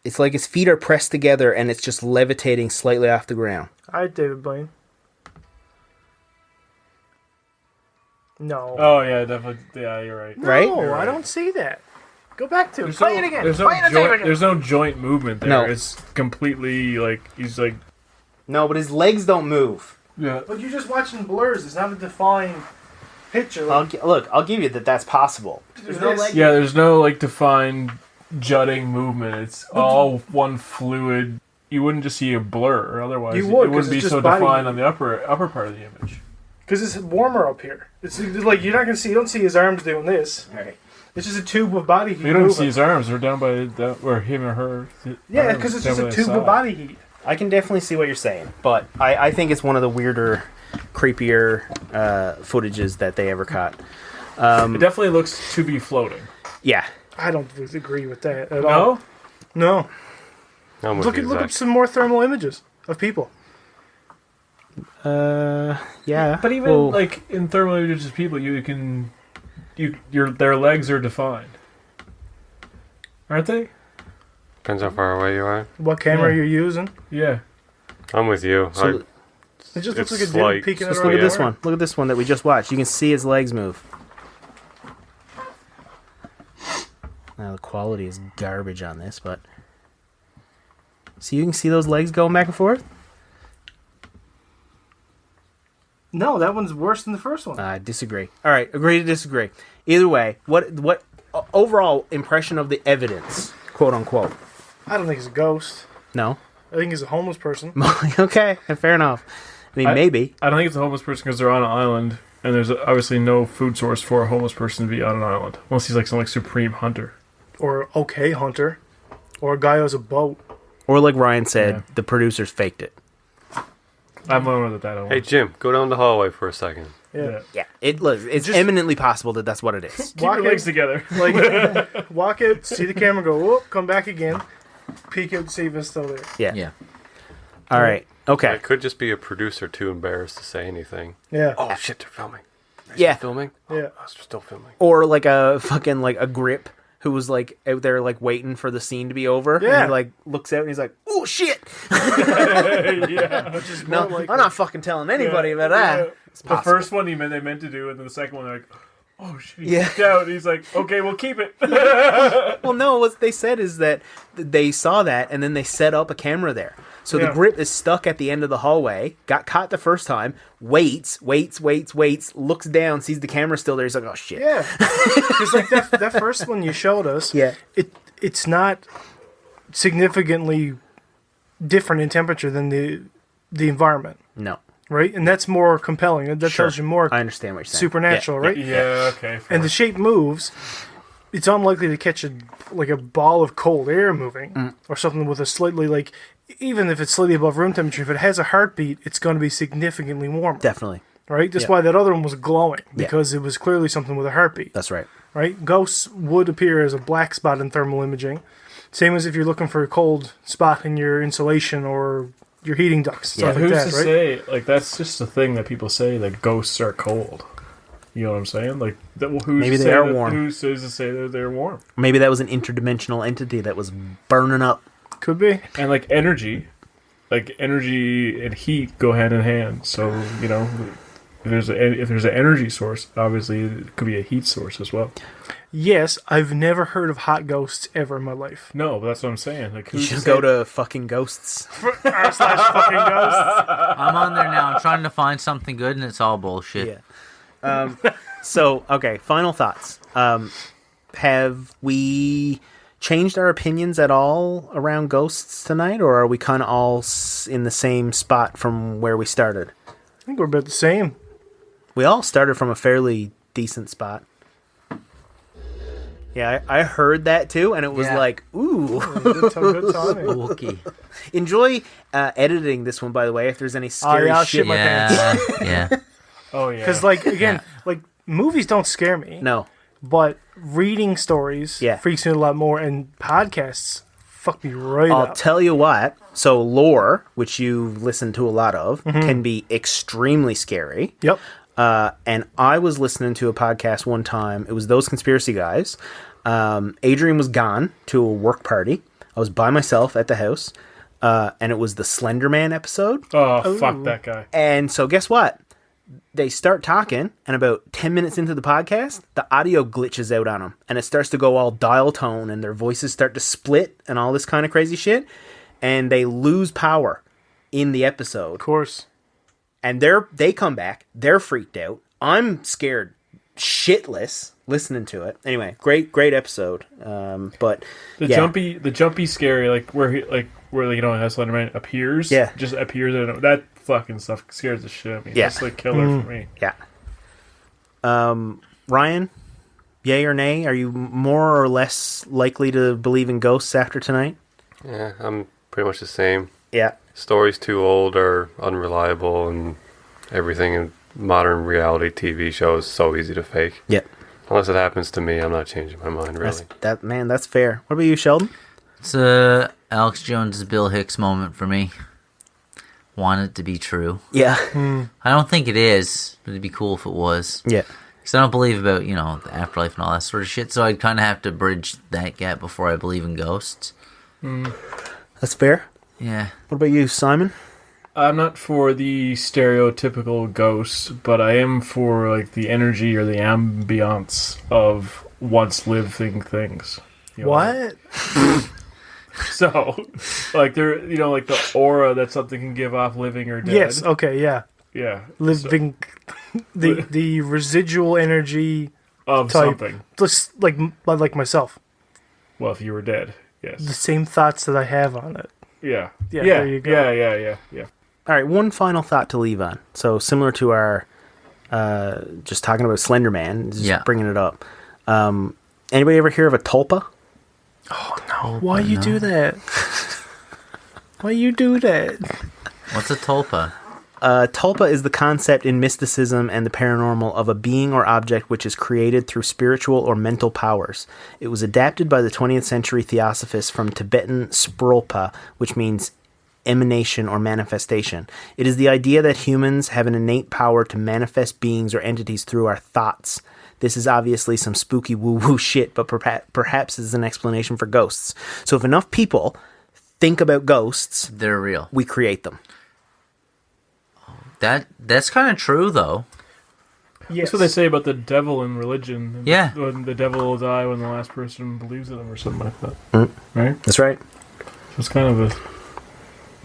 his feet are pressed together and it's just levitating slightly off the ground. Hi, David Blaine. No. Oh, yeah, definitely. Yeah, you're right. No, right? I don't see that. Go back to it. There's Play no, it again. There's Play no, it joint, again. there's no joint movement there. No. It's completely like he's like. No, but his legs don't move. Yeah. But you're just watching blurs. It's not a defined picture. I'll give you that that's possible. There's no leg. Yeah, there's no like defined jutting movement. It's all one fluid. You wouldn't just see a blur, otherwise You would, it 'cause wouldn't be it's just so body- defined on the upper part of the image. Because it's warmer up here. It's like you're not gonna see. You don't see his arms doing this. All right. It's just a tube of body heat. You don't moving. see his arms; they're down by or him or her. Yeah, arms because it's down just by a the tube side. of body heat. I can definitely see what you're saying, but I think it's one of the weirder, creepier footages that they ever caught. It definitely looks to be floating. Yeah. I don't agree with that at all. No, No. I'm with Look you, up Zach. some more thermal images of people. Yeah. but even Well, like in thermal images of people, their legs are defined, aren't they? Depends how far away you are. What camera Yeah. you're using? Yeah. I'm with you. So- It just It's looks like a dude slight. peeking just out look around at this the one. Look at this one that we just watched. You can see his legs move. Now the quality is garbage on this, but so you can see those legs going back and forth. No, that one's worse than the first one. I disagree. All right, agree to disagree. Either way, what overall impression of the evidence, quote unquote? I don't think it's a ghost. No. I think it's a homeless person. Okay, fair enough. I mean, maybe. I don't think it's a homeless person because they're on an island, and there's obviously no food source for a homeless person to be on an island, unless he's like some like supreme hunter. Or okay hunter. Or a guy who has a boat. Or like Ryan said, Yeah. the producers faked it. I'm wondering that I Hey, don't. Jim, go down the hallway for a second. Yeah. Yeah, it's Just- eminently possible that that's what it is. Keep your legs together. Like, walk out, see the camera go, whoop, come back again, peek out, see if it's still there. Yeah. Yeah. All right. Okay. It could just be a producer too embarrassed to say anything. Yeah. Oh shit, they're filming. Yeah. Filming? Yeah. Oh, we're still filming. Or like a fucking like a grip who was like out there like waiting for the scene to be over. Yeah. And he like looks out and he's like, "Oh shit!" Yeah. No, I'm not fucking telling anybody about that. It's The possible. first one they meant to do, and then the second one they're like, "Oh shit!" He Yeah. freaked out. He's like, "Okay, we'll keep it." Well, no, what they said is that they saw that and then they set up a camera there. So the Yeah. grip is stuck at the end of the hallway, got caught the first time, waits, looks down, sees the camera still there. He's like, "Oh shit." Yeah, because like that first one you showed us, Yeah. it's not significantly different in temperature than the environment, No. right? And that's more compelling. That Sure. tells you more I understand what you're saying. supernatural, Yeah. right? Yeah. Okay. And the shape moves. It's unlikely to catch a ball of cold air moving or something with a slightly like, even if it's slightly above room temperature, if it has a heartbeat, it's going to be significantly warmer, Definitely. right? That's Yeah. why that other one was glowing, Yeah. because it was clearly something with a heartbeat. That's right. Right? Ghosts would appear as a black spot in thermal imaging. Same as if you're looking for a cold spot in your insulation or your heating ducts, Yeah. stuff like Who's that, to right? say? Like that's just a thing that people say that ghosts are cold. You know what I'm saying? Like that. Well, who's Maybe to they say are that, warm. Who's to say that they're warm? Maybe that was an interdimensional entity that was burning up. Could be. And like energy and heat go hand in hand. So you know, if there's an energy source, obviously it could be a heat source as well. Yes, I've never heard of hot ghosts ever in my life. No, but that's what I'm saying. Like You who's should to go say- to fucking ghosts. /fucking ghosts. I'm on there now. I'm trying to find something good, and it's all bullshit. Yeah. So, okay, final thoughts. Have we changed our opinions at all around ghosts tonight, or are we kind of all in the same spot from where we started? I think we're about the same. We all started from a fairly decent spot. Yeah, I heard that too, and it was Yeah. like, ooh. Good timing. Okay. Enjoy editing this one, by the way, if there's any scary yeah, I'll shit. shit my Yeah. Yeah. Oh yeah. Because, like, again, like, movies don't scare me. No. But reading stories Yeah. freaks me a lot more, and podcasts fuck me right I'll up. tell you what. So lore, which you listen to a lot of, can be extremely scary. Yep. And I was listening to a podcast one time. It was those conspiracy guys. Adrian was gone to a work party. I was by myself at the house. And it was the Slender Man episode. oh fuck that guy. And so guess what? They start talking, and about 10 minutes into the podcast, the audio glitches out on them, and it starts to go all dial tone, and their voices start to split, and all this kind of crazy shit, and they lose power in the episode. Of course. And they come back, they're freaked out. I'm scared shitless listening to it. Anyway, great episode. But The jumpy scary, like where you know how Slenderman appears. Yeah. Just appears. That fucking stuff scares the shit out of me. Yeah. That's like killer for me. yeah. Ryan, yay or nay? Are you more or less likely to believe in ghosts after tonight? Yeah, I'm pretty much the same. Yeah. Stories too old or unreliable, and everything in modern reality TV shows is so easy to fake. Yeah. Unless it happens to me, I'm not changing my mind, really. That's fair. What about you, Sheldon? It's a Alex Jones' Bill Hicks moment for me. Want it to be true. Yeah. I don't think it is, but it'd be cool if it was. Yeah. Because I don't believe about, you know, the afterlife and all that sort of shit, so I'd kind of have to bridge that gap before I believe in ghosts. That's fair. Yeah. What about you, Simon? I'm not for the stereotypical ghost, but I am for like the energy or the ambiance of once living things. You know? What? So, like there, you know, like the aura that something can give off, living or dead. Yes. Okay. Yeah. Yeah. Living. The residual energy Of type. something. Just like myself. Well, if you were dead, The yes. same thoughts that I have on it. Yeah. Yeah, Yeah. there you go. Yeah. All right, one final thought to leave on. So similar to our just talking about Slender Man, just Yeah. bringing it up. Anybody ever hear of a tulpa? Why you do that? Why you do that? What's a tulpa? Tulpa is the concept in mysticism and the paranormal of a being or object which is created through spiritual or mental powers. It was adapted by the 20th century theosophists from Tibetan sprolpa, which means emanation or manifestation. It is the idea that humans have an innate power to manifest beings or entities through our thoughts. This is obviously some spooky woo-woo shit, but perhaps is an explanation for ghosts. So if enough people think about ghosts, They're real. we create them. That's kind of true, though. Yes. That's what they say about the devil in religion. Yeah. When the devil will die when the last person believes in him or something like that. Mm. Right? That's right. So it's kind of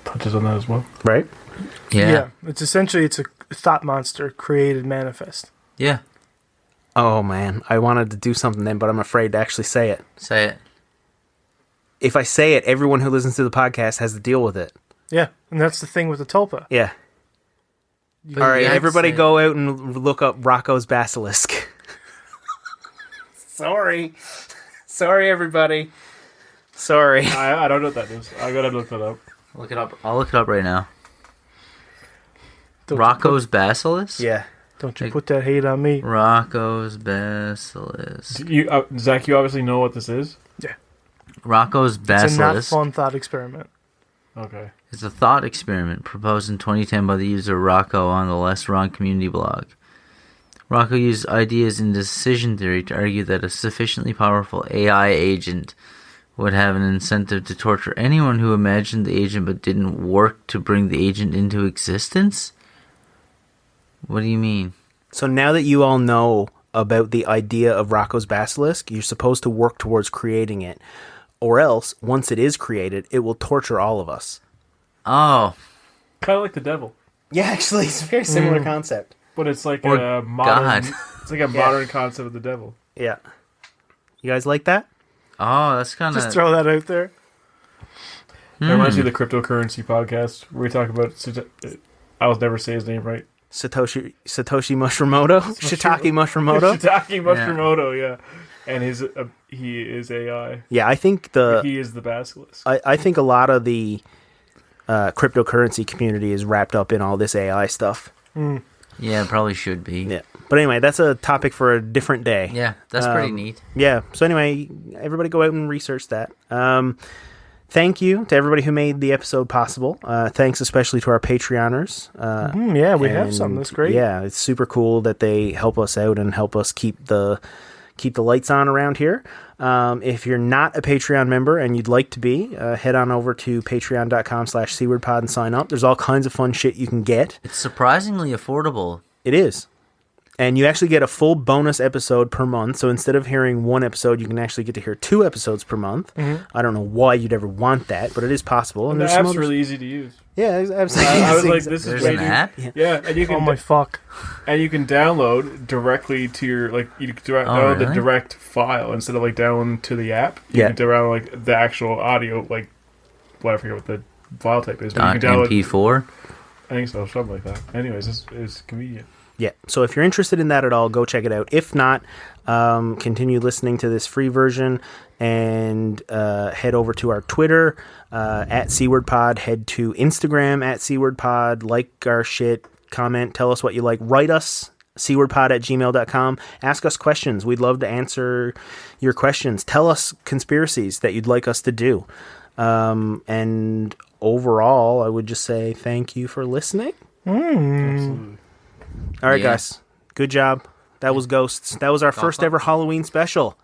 touches on that as well. Right? Yeah. It's essentially, it's a thought monster created manifest. Yeah. Oh, man. I wanted to do something then, but I'm afraid to actually say it. Say it. If I say it, everyone who listens to the podcast has to deal with it. Yeah, and that's the thing with the tulpa. Yeah. But All right, you have to everybody say- go out and look up Rocco's Basilisk. Sorry, everybody. Sorry. I don't know what that is. I gotta look that up. Look it up. I'll look it up right now. Don't Rocco's Basilisk? Yeah. Don't you put that hate on me. Rocco's Basilisk. Zach, you obviously know what this is. Rocco's It's a not Basilisk fun thought experiment. Okay. is a thought experiment proposed in 2010 by the user Rocco on the Less Wrong community blog. Rocco used ideas in decision theory to argue that a sufficiently powerful AI agent would have an incentive to torture anyone who imagined the agent but didn't work to bring the agent into existence? What do you mean? So now that you all know about the idea of Rocco's Basilisk, you're supposed to work towards creating it. Or else, once it is created, it will torture all of us. Oh, Kind of like the devil, Yeah, actually, it's a very similar concept. but it's like Or a modern. God. It's like a modern concept of the devil. Yeah. You guys like that? oh, that's kind Just of... throw that out there. It reminds me of the cryptocurrency podcast where we talk about. I'll never say his name right. Satoshi Mushromoto? Shiitake Mushromoto? Shiitake Mushromoto, yeah. And he is AI. Yeah, I think He is the basilisk. I think a lot of the cryptocurrency community is wrapped up in all this AI stuff. Yeah, it probably should be. Yeah. But anyway, that's a topic for a different day. Yeah, that's pretty neat. Yeah. So anyway, everybody go out and research that. Thank you to everybody who made the episode possible. Thanks especially to our Patreoners. Yeah, we have And, some. That's great. Yeah, it's super cool that they help us out and help us keep the lights on around here. If you're not a Patreon member and you'd like to be, head on over to patreon.com/SeawardPod and sign up. There's all kinds of fun shit you can get. It's surprisingly affordable. It is. And you actually get a full bonus episode per month. So instead of hearing one episode, you can actually get to hear 2 episodes per month. I don't know why you'd ever want that, but it is possible. And the there's some app's others- really easy to use. Yeah, absolutely. I was like, this is There's way an app? Yeah, and you Oh can my fuck. and you can download directly to your you can download the really? direct file instead of download to the app. You Yeah. can download the actual audio I forget what the file type is, but you can download. .mp4. I think so, something like that. Anyways, it's convenient. Yeah, so if you're interested in that at all, go check it out. If not, continue listening to this free version and head over to our Twitter at SeawardPod. Head to Instagram at SeawardPod. Like our shit, comment, tell us what you like. Write us, SeawardPod@gmail.com. Ask us questions. We'd love to answer your questions. Tell us conspiracies that you'd like us to do. And overall, I would just say thank you for listening. Absolutely. All right, Yeah. guys. Good job. That was Ghosts. That was our first ever Halloween special.